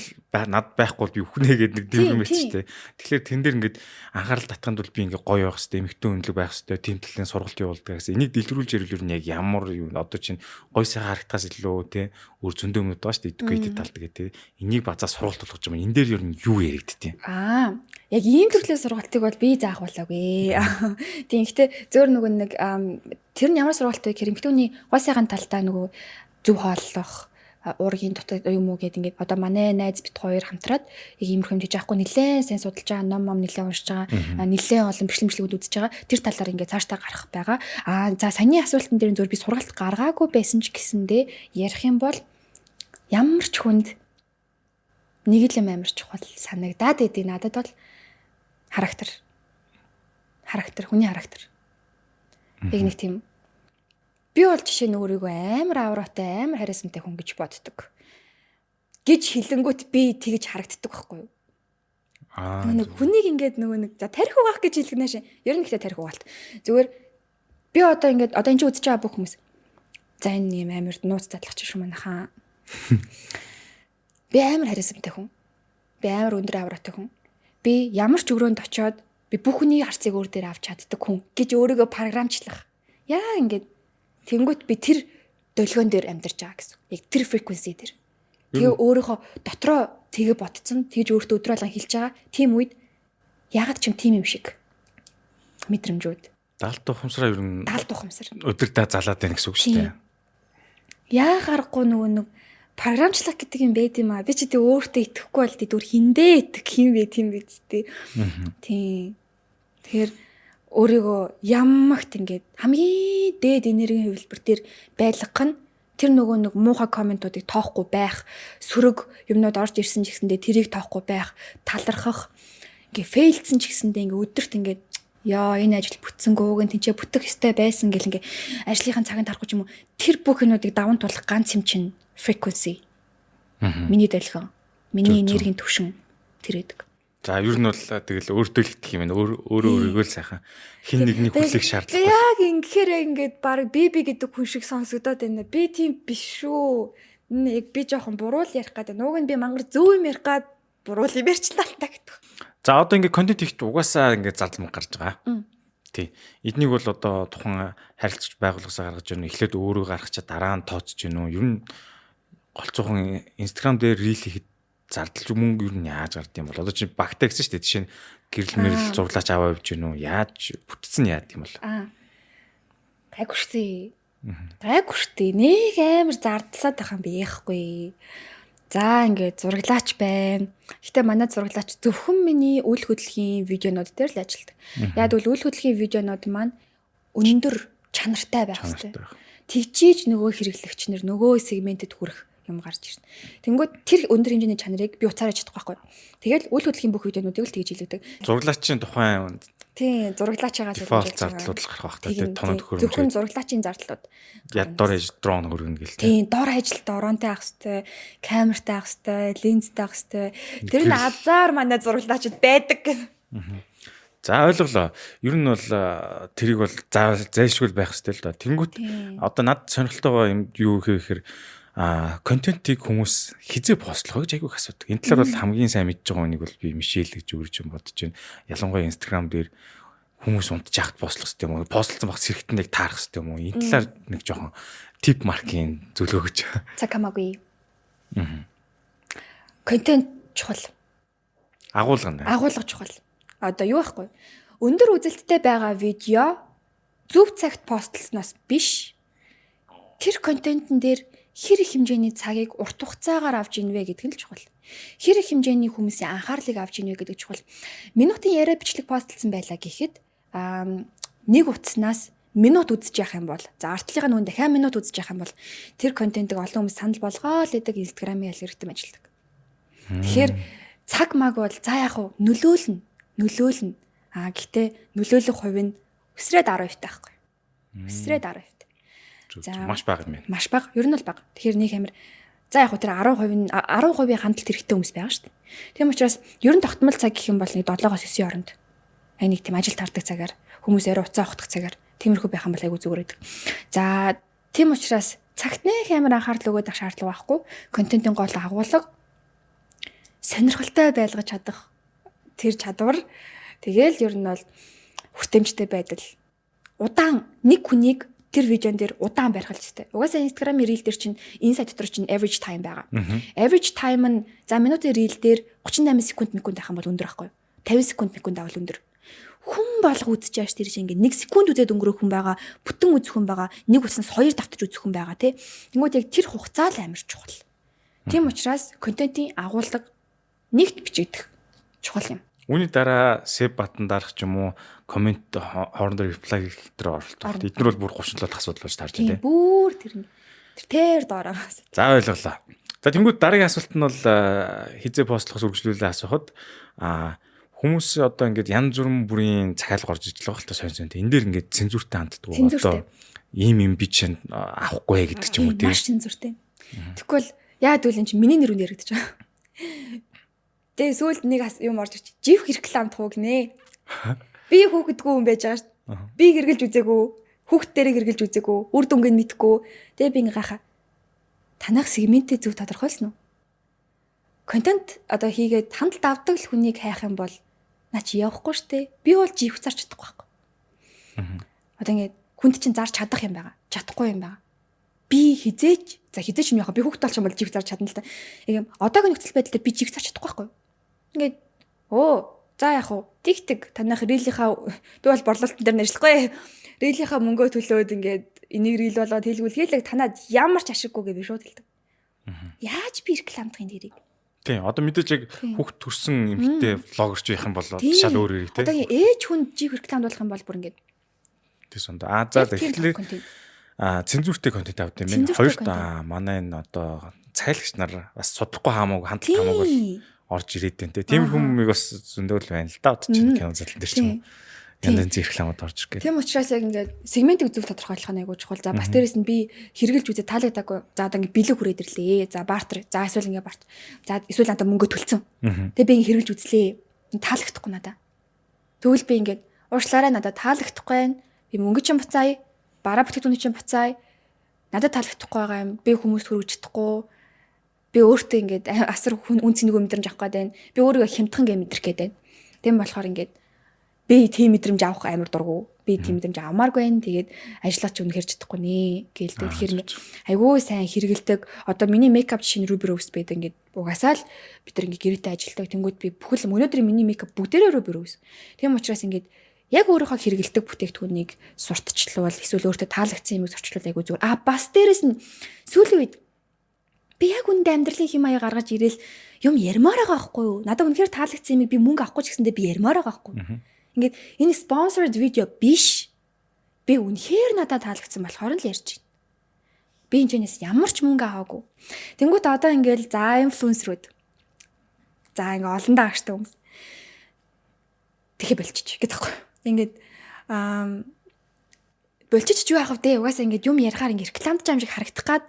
над байхгүй бол би үхнэ гэдэг нэг дэврэг мэт ч тэ. Тэгэхээр тэн дээр ингээд анхаарал татханд бол би ингээд гоё байх хэвээр эмхтэн өнлөг байх хэвээр тийм талын сургалт явуулдаг гэсэн. Энийг дэлгэрүүлж ярил юу яг ямар юу одоо чинь гоё сайхан харагдахаас илүү тэ өөр зөндөө өмнөд байгаа шүү дээ. Educated тал тэгээ тэ. Энийг базаа сургалт болгож байгаа юм. Энэ дээр ер нь юу яригдтiin? Яг ийм төрлийн сургалтыг бол би заах болоогүй. Тийм гэхдээ зөөр нөгөө нэг тэр нь ямар сургалт вэ гэхээр эмхтөний гой сайхан талдаа нөгөө зөв хооллох уургийн дотор юм уу гэдэг ингээд одоо манай найз бит хоёр хамтраад яг иймэрхүү юм хийж байхгүй нэлээд сайн судалж байгаа ном нэлээд уншиж байгаа нэлээд олон бичлэгүүд үзэж байгаа тэр талаар ингээд цаашдаа гарах байгаа. За саяны асуултан дээр зөв би сургалт гаргаагүй байсан ч гэсэндээ ярих юм бол ямар ч хүнд нэг л юм амар чухал санагдаад идэв надад бол характер хүний характер. Яг нэг тийм би бол жишээ нь өөрийгөө амар авраатай, амар харисмтай хүн гэж боддог. Гэж хэлэнгүүт би тэгж харагддаг байхгүй юу? Нэг хүнийг ингээд нөгөө нэг за тарих угаах гэж хэлгэнэ шин. Ер нь ихтэй тарих угаалт. Зүгээр би одоо ингээд одоо энэ ч үзэж байгаа бүх хүмүүс. За энэ юм амар нууц задлах чинь шүү манайхаа. Би амар харисмтай хүн. Би амар өндөр авраатай хүн. Би ямар ч өрөөнд очиод би Би бүх хүний харцыг өөр дээр авч чаддаг хүн гэж өөрийгөө програмчлах. Яа ингээд тэнгуут би тэр долгион дээр амьдарч байгаа гэсэн. Яг тэр frequency дээр. Тэгээ өөрийнхөө дотроо тэгээ ботцсон тэгж өөртөө өдрөө алган хэлж байгаа. Тийм үед ягаад ч юм тийм юм шиг мэдрэмжүүд. Даалт ухамсараа ер нь Даалт ухамсар. өдөртөө залаад байна гэсэн үг шүү дээ. Яа гарахгүй нөгөө нэг програмчлах гэдэг юм байд юм аа. Би ч тэгээ өөртөө итгэхгүй бол тэгвэр хиндээ итгэх юм бэ тийм биз дээ. Тийм. Тэгэхээр өөрийгөө ямагт ингээд хамгийн дээд энергийн хувилбар дээр байлгах нь тэр нөгөө нэг муухай комментуудыг тоохгүй байх, сөрөг юмнууд орж ирсэн ч гэсэндээ тэрийг тоохгүй байх, талархах, ингээ фейлдсэн ч гэсэндээ ингээ өдөрт ингээ яа энэ ажил бүтсэнгөө гэн тэнцээ бүтэх ёстой байсан гэл ингээ ажлынхаа цагийг тарахгүй ч юм уу тэр бүх юмнуудыг даван туулах ганц юм чинь frequency. Миний долгион, миний энергийн түвшин тэр эдэг. За ер нь бол тэгэл өөртөө л итгэх юм байна. Өөрөө өөрийгөө л сайхан хин нэгний хүлээх шаардлагагүй. Яг ингэхээр ингээд баг би гэдэг хүн шиг сонсогдоод байна. Би тийм биш шүү. Яг би жоохон буруу л ярих гэдэг. Нууг нь би мангар зөв юм ярих гад буруу л юм ярьчлаа та гэдэг. За одоо ингээд контент ихт угаасаа ингээд зардал гарч байгаа. Тий. Эднийг бол одоо тухайн харилцагч байгууллагасаа гаргаж ирнэ. Эхлээд өөрөө гаргачаа дараа нь тооцож гинөө. Ер нь голцоохон Instagram дээр reel хийхэд зардалж мөнгө юу яаж гард юм бол одоо чи багтаа гэсэн шүү дээ жишээ нь гэрэл мэрэл зурлаач аваа явж гинөө яаж бүтцэн яад юм бол гайгүй штий нэг амар зардалсаад байх юм биехгүй за ингээд зураглаач байна гэтээ манай зураглаач зөвхөн миний үйл хөдлөлийн видеонууд дээр л ажилладаг яг бол үйл хөдлөлийн видеонууд маань өндөр чанартай байх хэрэгтэй тэгжиж нөгөө хэрэглэгч нар нөгөө сегментэд хүрэх юм гарч ирнэ. Тэнгүүд тэр өндөр хэмжээний чанарыг би уцаарч чадахгүй байхгүй. Тэгэл үйл хөдлөлийн бүх видеонуудыг л тэгж хэлдэг. Зураглаачийн тухайн тий, зураглаачаагаас default зардлууд л гарах байх та тоног хөрөмж. Зөвхөн зураглаачийн зардлууд. Яддор ээж дрон хөргөнө гээл тий. Тий, дор ажилт дронтой авах хэвээр, камертай авах хэвээр, линзтэй авах хэвээр. Тэр нь азар манай зураглаачд байдаг гэх. За ойлголоо. Ер нь бол тэрийг бол зайлшгүй байх хэрэгтэй л да. Тэнгүүт одоо над сонирхолтой юм юу гэхээр контентийг хүмүүс хизээ постлох гэж айгүйх асуудаг. Энэ талаар бол хамгийн сайн мэдж байгаа хүнийг бол би Мишель гэж өөрөж юм бодож байна. Ялангуяа Instagram дээр хүмүүс унтж яхад постлох хэрэгтэй юм уу? Постлсон багс хэрэгтэн нэг таарах хэрэгтэй юм уу? Энэ талаар нэг жоохон тип маркийн зөвлөгөө гэж. Цаг хамаагүй. Контент чухал. Агуулга чухал. Одоо юу байхгүй? Өндөр үзэлттэй байгаа видео зөв цагт постлсноос биш. Тэр контентын дээр хэр их хэмжээний цагийг урт хугацаагаар авч ийнвэ гэдэг нь л чухал. Хэр их хэмжээний хүмүүсийн анхаарлыг авч ийнвэ гэдэг чухал. Минутын яриа бичлэг постлсон байлаа гэхэд нэг утаснаас минут үзэж явах юм бол за артлынхаа нүн дахиад минут үзэж явах юм бол тэр контентыг олон хүмүүс санал болгоо л гэдэг Instagram-ийн алгоритм ажилладаг. Тэгэхээр цаг маг бол за яах вэ? Нөлөөлнө. Гэхдээ нөлөөлөх хувь нь өсрээд 10% таахгүй. Өсрээд 10%. За маш бага юм байна. Маш бага. Ер нь бол бага. Тэгэхээр нэг амир за яг хөө тэр 10% хандлт хэрэгтэй хүмүүс байгаа шүү дээ. Тийм учраас ер нь тогтмол цаг гэх юм бол нэг 7-оос 9 хооронд. Нэг тийм ажил тардаг цагаар хүмүүс яриа уцаа ухтах цагаар тиймэрхүү байх юм бол айгүй зүгээр байдаг. За тийм учраас цагт нэг амир анхаарал өгөх шаардлага байхгүй. Контентын гол агуулга сонирхолтой байлгаж чадах тэр чадвар тэгээл ер нь бол хүртээмжтэй байдал. Удаан нэг хүнийг тэр видеон дээр удаан барих хэрэгтэй. Угаасаа Instagram-ийн reel дээр чинь энэ сайт дотор чинь average time байгаа. Average time нь за минутын reel дээр 38 секунд байх юм бол өндөр байхгүй юу? 50 секунд авал өндөр. Хүн болго үзэж яаж тэр чинь ингээ 1 секунд үзээд өнгөрөх хүн байгаа, бүтэн үзэх хүн байгаа, нэг уснаас 2 давтаж үзэх хүн байгаа тий. Тэнгүүд яг тэр хугацаа л амар чухал. Тийм учраас контентын агуулга нэгт бичигдэх чухал юм. Үүний дараа save button дарах ч юм уу, коммент хоорондоо reply гэх дээр оролцох. Эдгээр бол бүр 37 дахь асуудал болж таарч байна. Бүр тэр доороогоос. За ойлголоо. За тэнгууд дараагийн асуулт нь бол хизээ постлохос үргэлжлүүлээ асуухад хүмүүс одоо ингээд янз бүрийн бүрийн захиалга орж иж л байгаа л та сонь. Энэ дээр ингээд цензуртай ханддаг. Одоо ийм би чинь авахгүй гэдэг ч юм уу тийм. Маш цензуртай. Тэгвэл яад үл энэ чинь миний нэрүнд яригдаж байгаа. Тэгээ сүүлд нэг юм орж ирчих. Жив реклам тууг нэ. Би хүүхэдгүй хүн байж байгаа шүү. Би гэргэлж үзээгүй. Хүүхд дээрээ гэргэлж үзээгүй. Үр дүнгээ мэдгүй. Тэгээ би ингээ гайхаа. Танах сегментээ зөв тодорхойлсон уу? Контент одоо хийгээд хандлт авдаг л хүнийг хайх юм бол Наа чи явахгүй штэ. Би бол жив зарч чадахгүй байхгүй. Одоо ингээд хүнд чинь зарч чадах юм байгаа. Чадахгүй юм байгаа. Би хизээч юм яхаа би хүүхд толч юм бол жив зарч чадна л та. Ийм одоогийн нөхцөл байдал дээр би жив зарч чадахгүй байхгүй. Ингээд за яах вэ? Тигтэг танах рилийнхаа би бол борлуулалтын дээр ажиллахгүй. Рилийнхаа мөнгөө төлөөд ингээд энийг рил болоод хэлгүүлэхэлэг танад ямар ч ашиггүй гэж би шууд хэлдэг. Яаж би рекламдах энэ дэрийг? Тийм. Одоо мэдээж яг хүүхд төрсэн эмэгтэй блогерч байх юм бол шал өөр хэрэг тийм. Одоо ээж хүн жиг рекламдуулах юм бол бүр ингээд тийм сонд. За тэгэхээр цензуртэй контент авд юм байна. Хоёрт манай энэ одоо цайлагч нар бас судлахгүй хамаагүй хандлт хамаагүй орж ирээд байна тийм хүмүүс бас зөндөл байна л да. Одоо чинь кино зал дээр ч юм. Янз янз рекламад орж ирэх. Тийм учраас яг ингээд сегментийг зөв тодорхойлох нь айгуу чухал. За бас дээрэс нь би хэрэгжилж үзээ таалагдаагүй. За одоо ингээд бэлэг хүрээд ирлээ. За бартер. За эсвэл ингээд барт. За эсвэл надад мөнгө төлцөн. Тэгээ би ингээд хэрэгжилж үзлээ. Таалагдахгүй надаа. Тэгвэл би ингээд уушлаарай надад таалагдахгүй байна. Би мөнгө чинь буцаая. Бараа бүтээгдэхүүн чинь буцаая. Надад таалагдахгүй байгаа юм. Би хүмүүст хүргэж чадахгүй. Би өөртөө ингээд асар үн цэнийг мэдрэмж авах гээд байна. Би өөрийгөө хямдхан гэж мэдрэх гээд байна. Тийм болохоор ингээд би тийм мэдрэмж авах амар дургу. Би тийм мэдрэмж авмааргүй байна. Тэгээд ажиллаач үнэхэр чадахгүй нэ гэлтэй. Тэгэхээр айгүй сайн хэрэгэлдэг. Одоо миний мейкап жишээ нь Ruby Rose байдаг. Ингээд угаасаа л бид нар ингээд гэрээтэй ажилладаг. Тэнгүүд би бүхэл өнөөдрийн миний мейкап бүгдээрээ Ruby Rose. Тийм учраас ингээд яг өөрийнхөө хэрэгэлдэг бүтээгдэхүүнийг сурталчлуул эсвэл өөртөө таалагдсан юмыг сурчлуул айгүй зүгээр. Бас дээрэс нь сүүлийн үед би яг үндэ амьдралын хэм маяг гаргаж ирээл юм ярмаар байгаа байхгүй юу? Надад үнэхээр таалагдсан юмыг би мөнгө авахгүй ч гэсэндээ би ярмаар байгаа байхгүй юу? Ингээд энэ sponsored видео биш. Би үнэхээр надад таалагдсан болохоор л ярьж байна. Би энэчнээс ямар ч мөнгө аваагүй. Тэнгүүт одоо ингээд за инфлюенсерүүд. За ингээд олон даагчтай хүмүүс. Тэхэ болчих гэдэг байхгүй. Ингээд болчих ч юу яах вэ? Угаасаа ингээд юм ярихаар ингээд рекламдж байгаа юм шиг харагдах гад.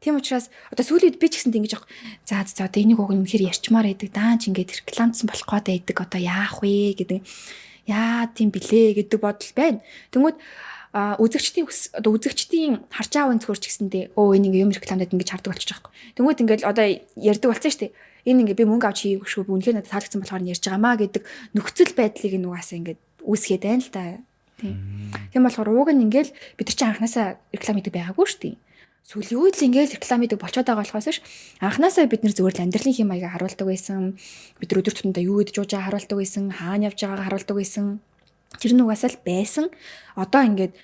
Тийм учраас одоо сүүлийн үед би ч гэсэнд ингэж аах. За одоо энийг уг нь үнэхээр ярьчмаар байдаг. Даанч ингээд рекламдсан болох гээд байдаг. Одоо яах вэ гэдэг. Яа тийм блэ гэдэг бодол байна. Тэнгүүд үзэгчдийн харж аав өнцгөрч гэсэндээ энэ ингээ юм рекламдад ингэж хардаг болчих жоохгүй. Тэнгүүд ингээл одоо ярьдаг болсон шүү дээ. Энэ ингээ би мөнгө авч хийгээгүй шүү. Би үнэхээр надад таалагдсан болохоор ярьж байгаамаа гэдэг нөхцөл байдлыг нугасаа ингээд үүсгээд байна л та. Тийм болохоор ууг нь ингээл бид нар чинь анханасаа реклам хийдэг байгаагүй шүү дээ. Сүүлийн үед л ингээл реклам хийдэг болчиход байгаа болохоос ш анханасаа бид нар зөвхөн амьдралын хэм маягийг харуулдаг байсан. Бид өдөр тутамдаа юу гэж жууж байгаа харуулдаг байсан. Хаана явж байгаагаа харуулдаг байсан. Тэр нь угаасаа л байсан. Одоо ингээд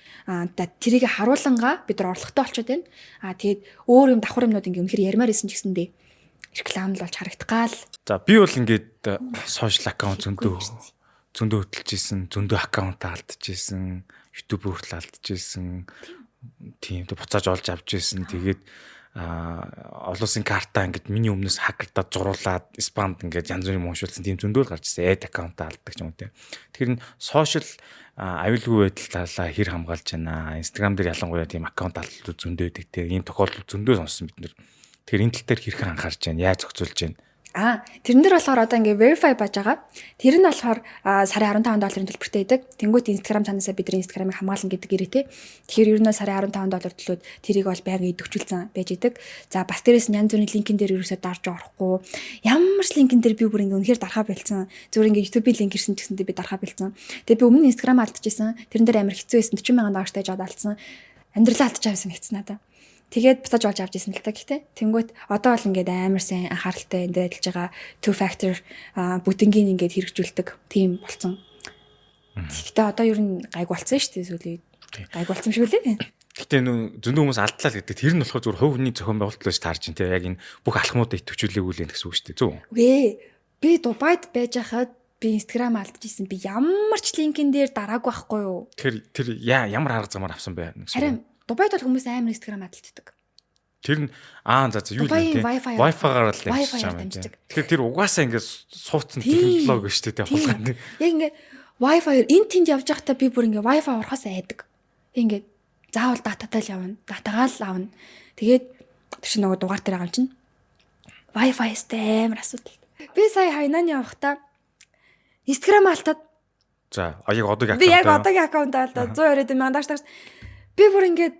тэрийг харуулангаа бид нар орлоготой болчиход байна. Тэгээд өөр юм давхар юмнууд ингээд үнэхээр ярмаар исэн ч гэсэндээ реклам л болж харагдах гал. За би бол ингээд сошиал аккаунт зөндөө хөтлөж исэн, зөндөө аккаунт алдаж исэн, YouTube хүртэл алдаж исэн. Тийм буцааж олж авч исэн. Тэгээд олон улсын карта ингээд миний өмнөөс хакердаад зуруулаад спамд ингээд янз бүрийн уушуулсан тийм зөндөө л гарч ирсэн. Ad аккаунт алддаг ч юм уу тийм. Тэгэхээр сошиал аюулгүй байдал талаа хэр хамгаалж байна. Instagram дээр ялангуяа тийм аккаунт алдтууд зөндөө байдаг тийм. Ийм тохиолдол зөндөө сонссон бид нэр. Тэгэхээр энэ тал дээр хэрхэн анхаарч байна? Яаж зохицуулж байна? Тэрэн дээр болохоор одоо ингээ verify бааж байгаа. Тэр нь болохоор сарын $15 төлбөртэй байдаг. Тэнгүүт Instagram цаанаасаа бидний Instagram-ыг хамгаална гэдэг гэрээтэй. Тэгэхээр ер нь сарын $15 төлөөд тэрийг бол байнга идэвхжүүлсэн байж идэг. За бас дээрээс нь янз бүрийн линкэн дээр ерөөсөө дарж орохгүй. Ямар ч линкэн дээр би бүр ингээ үнэхээр дарахаа бэлдсэн. Зүгээр ингээ YouTube-ийн линк ирсэн гэсэндээ би дарахаа бэлдсэн. Тэгээ би өмнө Instagram алдчихсан. Тэрэн дээр амар хэцүү байсан. 40,000 дагагчтай жаад алдсан. Амьдралаа алдчихсан хэцсэн надаа. Тэгээд буцааж олж авч ирсэн л та гэхдээ тэнгүүт одоо бол ингээд амар сайн анхааралтай энд ажиллаж байгаа two factor бүтэнгийн ингээд хэрэгжүүлдэг тийм болсон. Гэхдээ одоо ер нь гайг болсон шүү дээ сүүлийн гайг болсон шиг үлээ. Гэтэ нөө зөндөө хүмүүс алдлаа л гэдэг. Тэр нь болохоор зөвхөн хувь хүний зохион байгуулалт гэж таарч байна те. Яг энэ бүх алхмуудаа идэвхжүүлээгүй л гэсэн үг шүү дээ. Зөв. Үгүй би Дубайд байж хахад би Instagram алдчихсан. Би ямар ч линкэн дээр дараагүй байхгүй юу? Тэр ямар арга замаар авсан бэ? Харин Дубайд бол хүмүүс амар Instagram алдчихдаг. Тэр нь за юу юм те. Wi-Fi-гаар л дамждаг. Тэгэхээр тэр угаасаа ингээд суудсан технологи шүү дээ хулгай. Яг ингээд Wi-Fi-аар энэ тэнд явж байхдаа би бүр ингээд Wi-Fi урахаас айдаг. Ингээд заавал дататай л явна. Датагаа л авна. Тэгээд тэр чинь нөгөө дугаар дээр байгаа юм чинь Wi-Fi-стэй амар асуудал. Би сая хайнаа явахдаа Instagram алдаад. За яг одоогийн аккаунт. Би яг одоогийн аккаунт алдаад 120 мянган дагч. Би бүр ингээд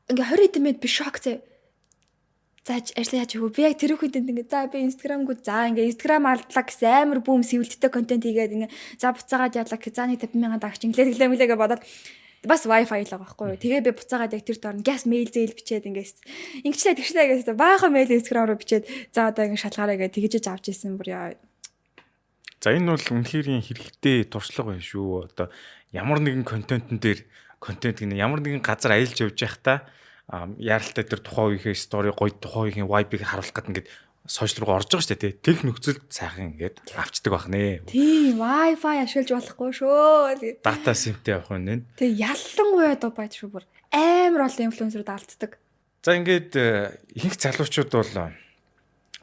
20 эд би шок зэ. зааж ажил яаж өгөө. Би яг тэр үедэнд ингээд за би Instagram-гүү за ингээд Instagram алдлаа гэсэн амар бүүм сэвэлттэй контент хийгээд ингээд за буцаагаад ядлаа гэх за нэг 50,000 дагч инглээ бодоод бас Wi-Fi л байгаа байхгүй юу. Тэгээ би буцаагаад яг тэр доор газ мэйл зээл бичээд ингээд ингэчлээ тэгшлээ гэсэн баахан мэйл Instagram руу бичээд за одоо ингээд шалгаараа гэж тэгэж авч ирсэн бүр яа. За энэ бол үнэхээр хэрэгтэй туршлага байна шүү. Одоо ямар нэгэн контентн дээр контент гэнэ ямар нэгэн газар аялж явж байхдаа яаралтай тэр тухайн үеийнхээ стори гоё тухайн үеийнхээ вайбыг харуулах гэдэг ингээд сошиал руу орж байгаа шүү дээ. Тэг нөхцөл сайхан ингээд авчдаг байх нэ. Тийм Wi-Fi ашиглаж болохгүй шүү. Дата симтэй явах нь. Тэг ялангуяа доо байд шүү бүр амар олон инфлюенсерүүд алддаг. За ингээд ихэнх залуучууд бол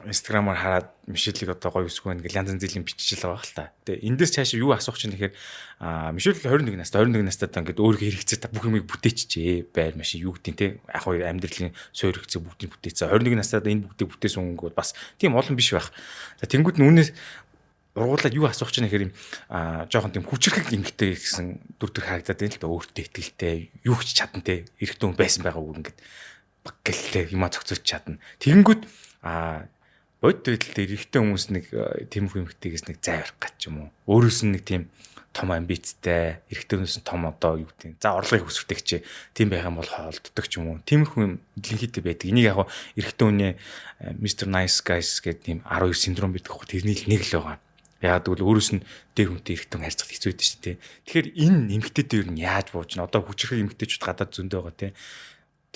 Instagram-аар хараад Мишелийг одоо гоё үсгүй байна гэж янз янзын биччихэл байгаа л та. Тэгээ эндээс цаашаа юу асуух чинь тэгэхээр Мишель 21 настай одоо ингээд өөрийнхөө хэрэгцээ та бүх юмыг бүтээчихжээ. Байр машин юу гэдэг те яг хоёр амьдралын суур хэрэгцээ бүгдийг бүтээсэн. 21 настай энэ бүгдийг бүтээсэн өнгө бас тийм олон биш байх. За тэнгууд нь үүнээс ургуулад юу асуух чинь гэхээр юм жоохон тийм хүчрхэг эмгтэй гэсэн дүр төр харагдаад байна л да. Өөртөө ихтэй юу ч чадна те эрэгтэй хүн байсан байгаа үг ингээд баг гэлтэй юма зохицуулж чадна. Тэнгууд бод байдал дээр эрэгтэй хүмүүс нэг тиймэрхүү эмгтэйгээс нэг зайварх гэж юм уу. Өөрөөс нь нэг тийм том амбицтай, эрэгтэй хүмүүс нь том одоо юу гэдэг. За орлогыг өсгөх ч тийм байх юм бол холддог ч юм уу. Тиймэрхүү юм дэлхийдээ байдаг. Энийг яг эрэгтэй хүний Mr. Nice Guys гэдэг тийм 12 синдром байдаг хөө тэрний л нэг л байгаа. Яагаад гэвэл өөрөөс нь дээр хүнтэй эрэгтэй харьцах хэцүү байдаг шүү дээ. Тэгэхээр энэ эмгтэйдээ юу яаж бууж н одоо хүчрэх эмгтэйчүүд гадаад зөндөө байгаа тийм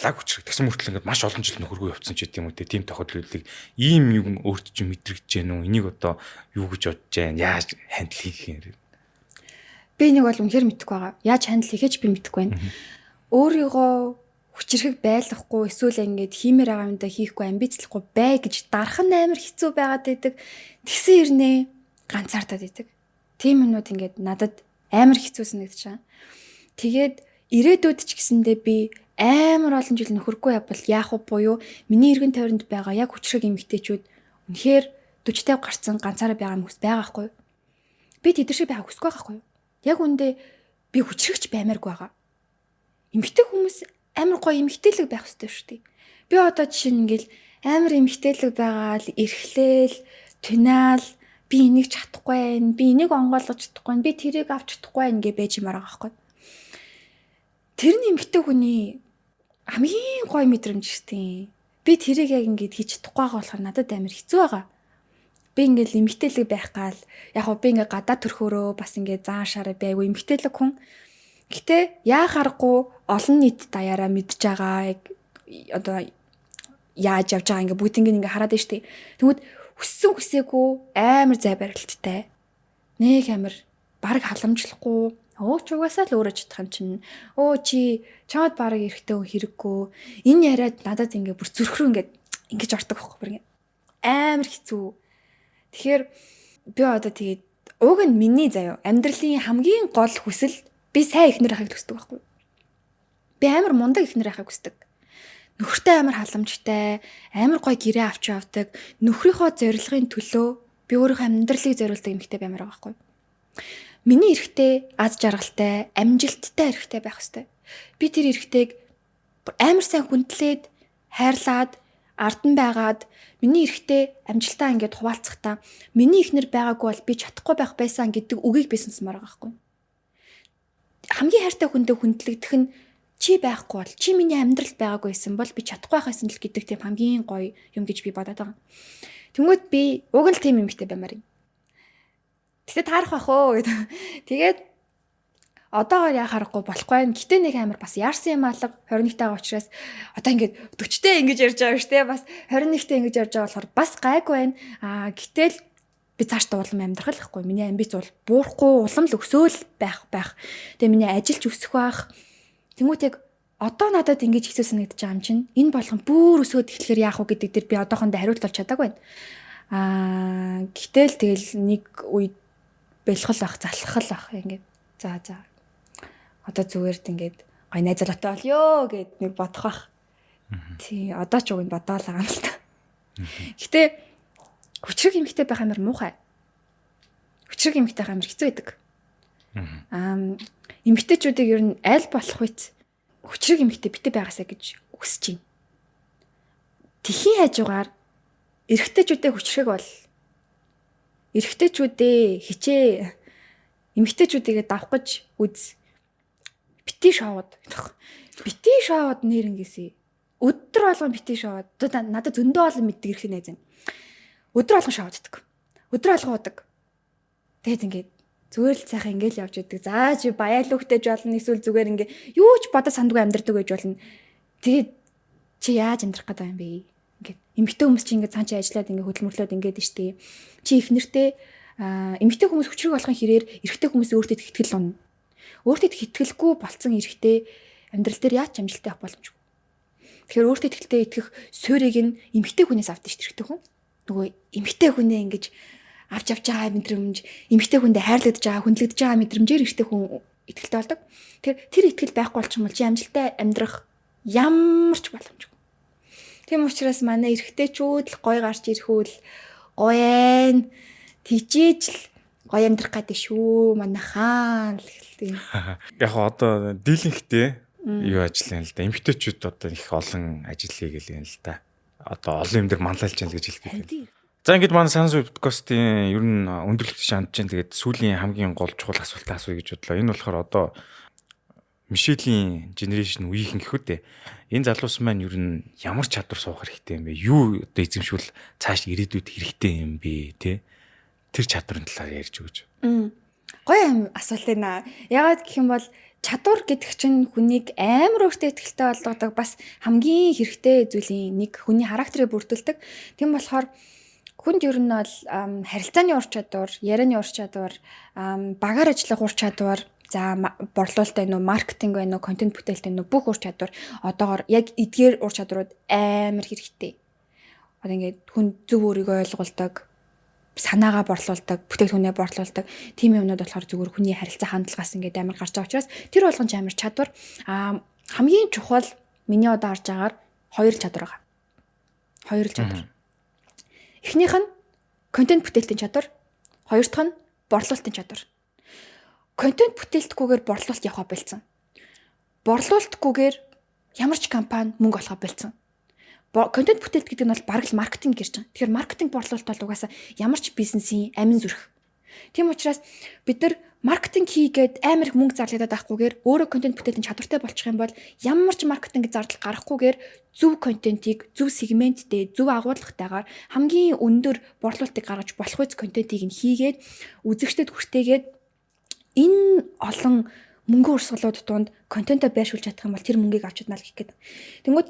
лаг хүчрэг тэгсэн мөртлөө ингээд маш олон жил нөхөргүй явцсан ч гэдэм үү тийм тохиолдлыг ийм юм өөрт чинь мэдрэгдэж гэнэ үү энийг одоо юу гэж бодож जैन яаж хандл хийх юм би нэг бол үнэхээр мэдэхгүй байгаа яаж хандл хийхэж би мэдэхгүй байна өөрийгөө хүчрэх байлгахгүй эсвэл ингээд хиймээр байгаа юмдаа хийхгүй амбицлахгүй бай гэж дарах нь амар хэцүү байгаад байдаг тэгсэн ирнэ ганцаардаад байдаг тийм юмнууд ингээд надад амар хэцүү санагдаж байгаа тэгээд ирээдүйд ч гэсэндээ би амар олон жил нөхөргүй явбал яах вэ буюу миний эргэн тойронд байгаа яг хүчрэг эмэгтэйчүүд үнэхээр 40-50 гарсан ганцаараа байгаа хүмүүс байгаа байхгүй юу? Би тэд шиг байхаг хүсэхгүй байхгүй юу? Яг үндэ би хүчрэгч баймааргүй байгаа. Эмэгтэй хүмүүс амар гоё эмэгтэйлэг байх хэрэгтэй шүү дээ. Би одоо жишээ нь ингээл амар эмэгтэйлэг байгаа л эрхлээл, тунаал би энийг чадахгүй байх, би энийг онгойлгож чадахгүй, би тэрийг авч чадахгүй ингээ байж юмар байгаа байхгүй юу? Тэрний эмэгтэй хүний хамгийн гоё мэдрэмж штий. Би тэрийг яг ингэж хийж чадахгүй байгаа болохоор надад амар хэцүү байгаа. Би ингээл эмэгтэйлэг байх гал яг хөө би ингээ гадаа төрхөөрөө бас ингээ заашаараа байгуу эмэгтэйлэг хүн. Гэтэ яа харахгүй олон нийт даяараа мэдж байгаа одоо яаж явж байгаа ингээ бүгднийг ингээ хараад байна штий. Тэгмэд хүссэн хүсээгүй амар зай барилттай. Нэг амар баг халамжлахгүй ч угаасаа л өөрөө чадах юм чинь. Чи чамд бараг эрэхтэй хэрэггүй. Энэ яриад надад ингээ бүр зүрх рүү ингэж ордог байхгүй бүр ингээ. Амар хэцүү. Тэгэхээр би одоо тэгээд уг нь миний заяа амьдралын хамгийн гол хүсэл би сайн эхнэр ахыг хүсдэг байхгүй. Би амар мундаг эхнэр ахыг хүсдэг. Нөхөртэй амар халамжтай, амар гоё гэрээ авч явдаг. Нөхрийнхөө зорилгын төлөө би өөрийнхөө амьдралыг зориулдаг эмэгтэй баймаар байгаа байхгүй. Миний эрэгтэй аз жаргалтай, амжилттай эрэгтэй байх хэвээр. Би тэр эрэгтэйг амар сайн хүндлээд, хайрлаад, ард нь байгаад миний эрэгтэй амжилтаа ингээд хуваалцахдаа миний эхнэр байгаагүй бол би чадахгүй байх байсан гэдэг үгийг би сонсмоор байгаа байхгүй. Хамгийн хайртай хүндээ хүндлэгдэх нь чи байхгүй бол чи миний амьдралд байгаагүй байсан бол би чадахгүй байхсан л гэдэг тийм хамгийн гоё юм гэж би бодоод байгаа. Тэнгүүд би уг л тийм эмэгтэй баймаар юм. Тэгтээ таарах байх оо гэдэг. Тэгээд одоогоор яа харахгүй болохгүй байх. Гэтэ нэг амар бас яарсан юм алга 21-тэй учраас одоо ингээд 40-тэй ингэж ярьж байгаа шүү дээ. Бас 21-тэй ингэж ярьж байгаа болохоор бас гайгүй байна. Гэтэл би цаашдаа улам амьдрах л байхгүй. Миний амбиц бол буурахгүй, улам л өсөөл байх. Тэгээ миний ажилч өсөх байх. Тэнгүүт яг одоо надад ингэж хэцүү санагдаж байгаа юм чинь энэ болгон бүр өсөөд эхлэхээр яах вэ гэдэг дээр би одоохондоо хариулт олж чадаагүй байна. Гэтэл тэгэл нэг үед бэлхэл ах, залхал ах ингээд за одоо зүгээр ингээд гой найзлаатай болёо гэд нэг бодох бах. Тий, одоо ч үгэнд бодоол байгаа юм л та. Гэтэ хүчрэг эмэгтэй байх амар муухай. Хүчрэг эмэгтэй байх амар хэцүү байдаг. Эмэгтэйчүүдийг ер нь аль болох үйц хүчрэг эмэгтэй битээ байгаасаа гэж хүсэж байна. Тэхийн хажуугаар эрэгтэйчүүдээ хүчрэх бол эрэгтэйчүүдээ хичээ эмэгтэйчүүдийгээ давх гэж үз. Бити шоуд. Бити шоуд нэрнгээсээ. Өдөр болгон бити шоуд. Одоо надад зөндөө олон мэддэг ирэх найз байна. Өдөр болгон шоуддаг. Өдөр болгон удаг. Тэгээд ингээд зүгээр л цайхан ингээл явж идэг. За чи баяал хөхтэйж болно эсвэл зүгээр ингээ юу ч бодож сандгүй амьдрдаг гэж болно. Тэгээд чи яаж амьдрах гэдэг юм бэ? Ингээд эмэгтэй хүмүүс чи ингээд цаан чи ажиллаад ингээ хөдөлмөрлөөд ингээд штий. Чи их нэртэй эмэгтэй хүмүүс хүчрэг болохын хэрээр эрэгтэй хүмүүсийн өөртөө итгэл унна. Өөртөө итгэлгүй болцсон эрэгтэй амьдрал дээр яаж ч амжилттай авах боломжгүй. Тэгэхээр өөртөө итгэлтэй итгэх суурийг нь эмэгтэй хүнээс авдаг шүү дээ эрэгтэй хүн. Нөгөө эмэгтэй хүнээ ингэж авч байгаа мэдрэмж, эмэгтэй хүндээ хайрлагдж байгаа, хүндлэгдэж байгаа мэдрэмжээр эрэгтэй хүн итгэлтэй болдог. Тэгэхээр тэр итгэл байхгүй болчих юм бол чи амжилттай амьдрах ямар ч боломжгүй. Тийм учраас манай эрэгтэйчүүд л гоё гарч ирэхүүл гоёэн тийжээж л гоё амьдрах гэдэг шүү манайхаа л гэлтэй. Яг одоо дийлэнхтэй юу ажиллана л да. Эмэгтэйчүүд одоо их олон ажил хийгээл юм л да. Одоо олон юм дээр манлайлж яана гэж хэлдэг. За ингээд манай Санс подкастын ер нь өндөрлөлт шаандж जैन тэгээд сүүлийн хамгийн гол чухал асуултаа асууя гэж бодлоо. Энэ болохоор одоо Мишелийн генерашн үеийнхэн гэхүүтэй энэ залуус маань ер нь ямар чадвар суух хэрэгтэй юм бэ? Юу одоо эзэмшүүл цааш ирээдүйд хэрэгтэй юм бэ те? Тэр чадварын талаар ярьж өгч. Гоё юм асуулт байна. Ягаад гэх юм бол чадвар гэдэг чинь хүнийг амар өөртөө ихтэй болгодог бас хамгийн хэрэгтэй зүйлийн нэг хүний характерыг бүрдүүлдэг. Тийм болохоор хүнд ер нь бол харилцааны ур чадвар, ярианы ур чадвар, багаар ажиллах ур чадвар, за борлуулалт байна уу, маркетинг байна уу, контент бүтээлт байна уу, бүх ур чадвар одоогоор яг эдгээр ур чадварууд амар хэрэгтэй. Одоо ингээд хүн зөв өөрийгөө ойлгуулдаг, санаагаа борлуулдаг, бүтээгдэхүүнээ борлуулдаг, тийм юмнууд болохоор зүгээр хүний харилцаа хандлагаас ингээд амар гарч байгаа учраас тэр болгон амар чадвар. Хамгийн чухал миний одоо харж байгаагаар хоёр чадвар байгаа. Хоёр чадвар. Эхнийх нь контент бүтээлтийн чадвар, хоёр дахь нь борлуулалтын чадвар. Контент бүтээлтгүйгээр борлуулалт явах болцсон. Борлуулалтгүйгээр ямар ч компани мөнгө олохоо болцсон. Контент бүтээлт гэдэг нь бол бараг л маркетинг гэж чинь. Тэгэхээр маркетинг борлуулалт бол угаасаа ямар ч бизнесийн амин зүрх. Тийм учраас бид нар маркетинг хийгээд амар их мөнгө зарлаад байхгүйгээр өөрөө контент бүтээлийн чадвартай болчих юм бол ямар ч маркетинг зардал гаргахгүйгээр зөв контентийг зөв сегменттэй, зөв агуулгатайгаар хамгийн өндөр борлуулалтыг гаргаж болох үс контентийг нь хийгээд үзэгчдэд хүртээгээд энэ олон мөнгө урсгалууд донд контентоо байршуулж чадах юм бол тэр мөнгийг авч чадна л гэх гээд. Тэнгүүд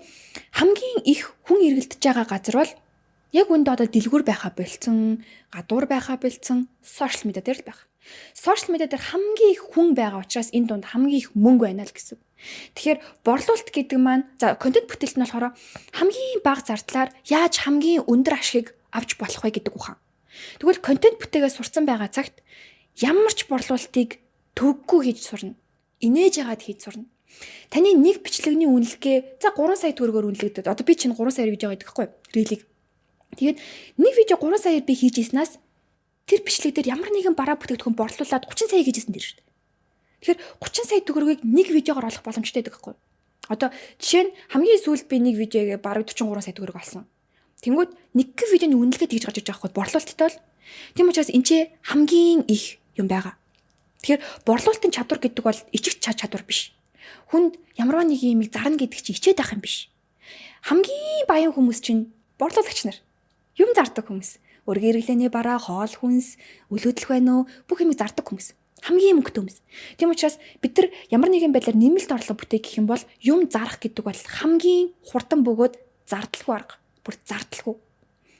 хамгийн их хүн эргэлдэж байгаа газар бол яг үүндээ одоо дэлгүүр байхаа болцсон, гадуур байхаа болцсон, сошиал медиа дээр л байх. Сошиал медиа дээр хамгийн их хүн байгаа учраас энэ дунд хамгийн их мөнгө байна л гэсэн. Тэгэхээр борлуулалт гэдэг маань за контент бүтээлт нь болохоор хамгийн бага зардлаар яаж хамгийн өндөр ашигыг авч болох вэ гэдэг ухаан. Тэгвэл контент бүтээгээ сурцсан байгаа цагт ямар ч борлуулалтыг төггүй хийж сурна. Инээж яагаад хийж сурна. Таны нэг бичлэгний үнэлгээ за 3 сая төгрөгөөр үнэлэгдэв. Одоо би чинь 3 саяар видео гэдэг хэвгүй. Рилиг. Тэгээд нэг видео 3 саяар би хийж ийснаас тэр бичлэг дээр ямар нэгэн бараа бүтээгдэхүүн борлуулад 30 сая хийжсэн дэр шүү дээ. Тэгэхээр 30 сая төгрөгийг нэг видеогоор олох боломжтой гэдэг хэвгүй. Одоо жишээ нь хамгийн сүүлд би нэг видеогээ бараг 43 сая төгрөг олсон. Тэнгүүд нэг видеоны үнэлгээ тэгж гарч иж байгаа байхгүй борлуулалттай бол. Тийм учраас энэ ч хамгийн их юм байгаа. Тэгэхээр борлуулалтын чадвар гэдэг бол ичиг чадвар биш. Хүнд ямарваа нэг юм зарна гэдэг чинь ичээд байх юм биш. Хамгийн баян хүмүүс чинь борлуулагч нар. Юм зардаг хүмүүс. Өргөн хэрэглээний бараа, хоол хүнс, үл хөдлөх байна уу? Бүх юмыг зардаг хүмүүс. Хамгийн мөнгөтэй хүмүүс. Тийм учраас бид нар ямар нэгэн байдлаар нэмэлт орлого бүтээх гэх юм бол юм зарах гэдэг бол хамгийн хурдан бөгөөд зардалгүй арга. Бүр зардалгүй.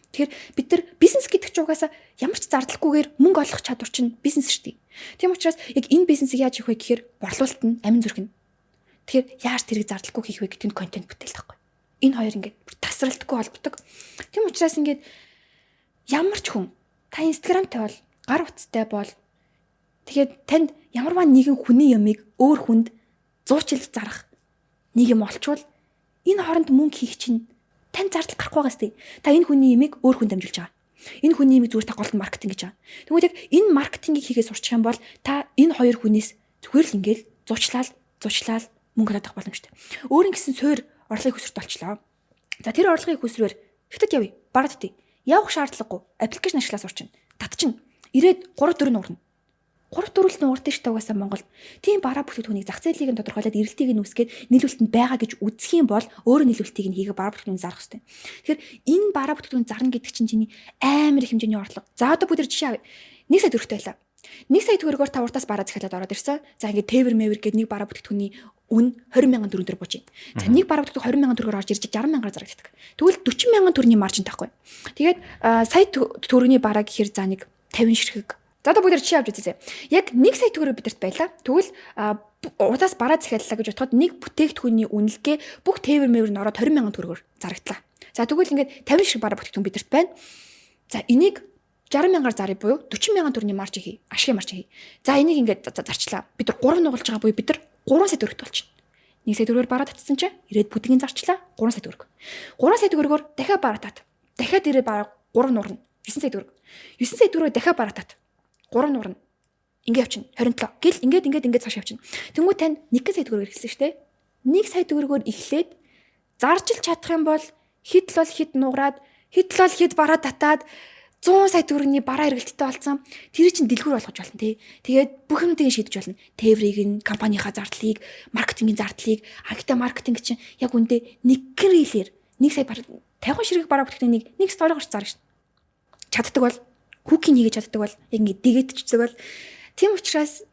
Тэгэхээр бид нар бизнес гэдэг чинь угаасаа ямар ч зардалгүйгээр мөнгө олох чадвар чинь бизнес шүү дээ. Тийм учраас яг энэ бизнесийг яаж хийх вэ гэхээр борлуулалт нь амин зүрх нь. Тэгэхээр яаж тэрийг зардалгүй хийх вэ гэдэг нь контент бүтээл тахгүй. Энэ хоёр ингээд тасралтгүй холбдог. Тийм учраас ингээд ямар ч хүн та Instagram-тай бол гар утастай бол тэгээд танд ямарваа нэгэн хүний ямыг өөр хүнд зуучлж зарах нэг юм олчвол энэ хооронд мөнгө хийх чинь тань зардал гарахгүй байгаас тий. Та энэ хүний ямыг өөр хүнд дамжуулж байгаа. Энэ хүний ямыг зүгээр та голд маркетинг гэж байгаа. Тэгмээд яг энэ маркетингийг хийхээ сурчих юм бол та энэ хоёр хүнээс зүгээр л ингээл зуучлаад мөнгө олох боломжтой. Өөрийн гэсэн суур орлогыг өсөрт болчлоо. За тэр орлогыг хүсвэр хятад явъя. Бараад итээ. Явах шаардлагагүй. Аппликейшн ашиглаас урчин. Татчихна. Ирээд 3 4 нуурна. 3 4 л нуурдээ шүү дээ угаасаа Монгол. Тийм бараа бүтээгдэхүүнийг зах зээлийг нь тодорхойлоод эрэлтийг нь үсгээд нийлүүлэлтэнд байгаа гэж үзэх юм бол өөрөө нийлүүлэлтийг нь хийгээ бараа бүтээгдэхүүнийг зарах хэрэгтэй. Тэгэхээр энэ бараа бүтээгдэхүүнийг зарна гэдэг чинь чиний амар их хэмжээний орлого. За одоо бүгд жишээ авъя. 1 сая төгрөгтэй байлаа. 1 сая төгрөгөөр та уртаас бараа захиалаад ороод ирсэн. За ингээд тээвэр мэвэр гэдэг нэг бараа бүтээгдэхүүний үн 20,000 төгрөг төр бууж байна. За нэг бараа бүтээгдэхүүн 20,000 төгрөгөөр орж ирж 60,000-аар зарагддаг. Тэгвэл 40,000 төгрөгийн маржин таахгүй. Тэгээд сая төгрөгийн бараа гэхээр за нэг 50 ширхэг. За одоо бүгд жишээ авч үзье. Яг 1 сая төгрөг бидэрт байлаа. Тэгвэл уртаас бараа захиаллаа гэж бодоход нэг бүтээгдэхүүний үнэлгээ бүх тээвэр мэвэр нь ороод 20,000 төгрөгөөр зарагдлаа. За тэгвэл ингээд 50 ширхэг бараа бүтээгдэхүүн бидэрт байна. За энийг 60,000-аар заръя буюу 40,000 төгрөгийн маржин хий. Ашигын маржин хий. За энийг ингээд зарчлаа. Бид нар 3 нугалж байгаа буюу бид нар 3 сая төгрөгт болчихно. 1 сая төгрөгөөр бараа татсан чинь ирээд бүтэгийн зарчлаа 3 сая төгрөг. 3 сая төгрөгөөр дахиад бараа тат. Дахиад ирээд бараа 3 нуурна. 9 сая төгрөг. 9 сая төгрөгөөр дахиад бараа тат. 3 нуурна. Ингээд явчихна. 27. Гэл ингээд цааш явчихна. Тэнгүү тань 1 сая төгрөгөөр эхэлсэн шүү дээ. 1 сая төгрөгөөр эхлээд зарчил чадах юм бол хэд л бол хэд нуураад хэд л бол хэд бараа татаад 100 сая төгрөгийн бараа эргэлттэй болсон. Тэр чинь дэлгүүр болгож болно тий. Тэгээд бүх юмдыг шийдэж болно. Тээврийг нь, компанийнхаа зардлыг, маркетингийн зардлыг, агта маркетинг чинь яг үндэ нэг рилээр 1 сая 50 ширхэг бараа бүтээгдэхүүнийг нэг сторигоор зарна шин. Чаддаг бол хүүкийн хийгээд чаддаг бол яг ингэ дэгэтчдэг бол тийм учраас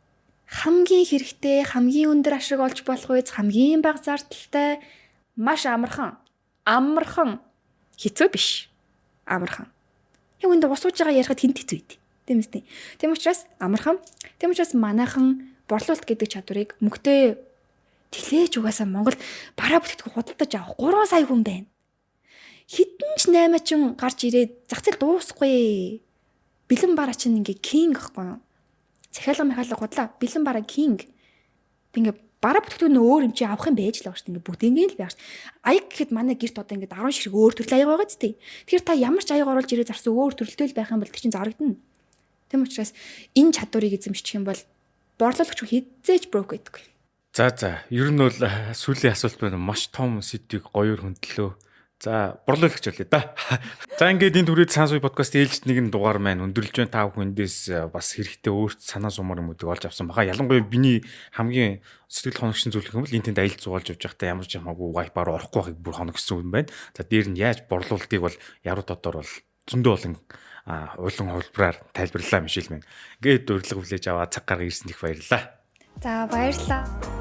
хамгийн хэрэгтэй, хамгийн өндөр ашиг олж болох үе хамгийн бага зардалтай маш амархан хэцүү биш. Амархан. Яг үндэ ус ууж байгаа ярихад хинт хэцүү үйд. Тийм үстэй. Тийм учраас амархан. Тийм учраас манайхан борлуулалт гэдэг чадварыг мөнгөтэй тэлээж угаасаа Монгол бараа бүтээгдэхүүн худалдаж авах 3 сая хүн байна. Хитэн ч 8 чин гарч ирээд зах зээл дуусахгүй. Бэлэн бараа чинь ингээ кинг гэхгүй юу? Захиалга махалга худлаа. Бэлэн бараа кинг. Ингээ бараа бүтээгдэхүүн өөр юм чи авах юм байж л байгаа шүү дээ. Ингээ бүгднийг л байгаа шүү. Аяг гэхэд манай гэрт одоо ингээ 10 ширхэг өөр төрөл аяг байгаа зү. Тэгэхээр та ямар ч аяг оруулж ирээ зарсан өөр төрөлтэй л байх юм бол тэр чинь зарагдана. Тэм учраас энэ чадварыг эзэмшчих юм бол борлуулагч хизээж брок гэдэг. За ер нь бол сүүлийн асуулт байна. Маш том сэдвийг гоёор хөндлөө. За борлуулагч болъё да. За ингээд энэ түрээд Сансуй подкаст ээлжид нэгэн дугаар маань өндөрлж байна. Та бүхэндээс бас хэрэгтэй өөрт санаа сумаар юмудыг олж авсан баха. Ялангуяа биний хамгийн сэтгэл хоногшин зүйл гэх юм бол энтэнд аялал зугаалж явж байхдаа ямар ч хамаагүй вайпаар орохгүй байхыг бүр хоногссон юм байна. За дээр нь яаж борлуулалтыг бол яруу дотор бол зөндөө болон улан хувилбараар тайлбарлалаа Мишель мэн. Ингээд урилга хүлээж аваад цаг гаргаж ирсэн их баярлалаа. За баярлалаа.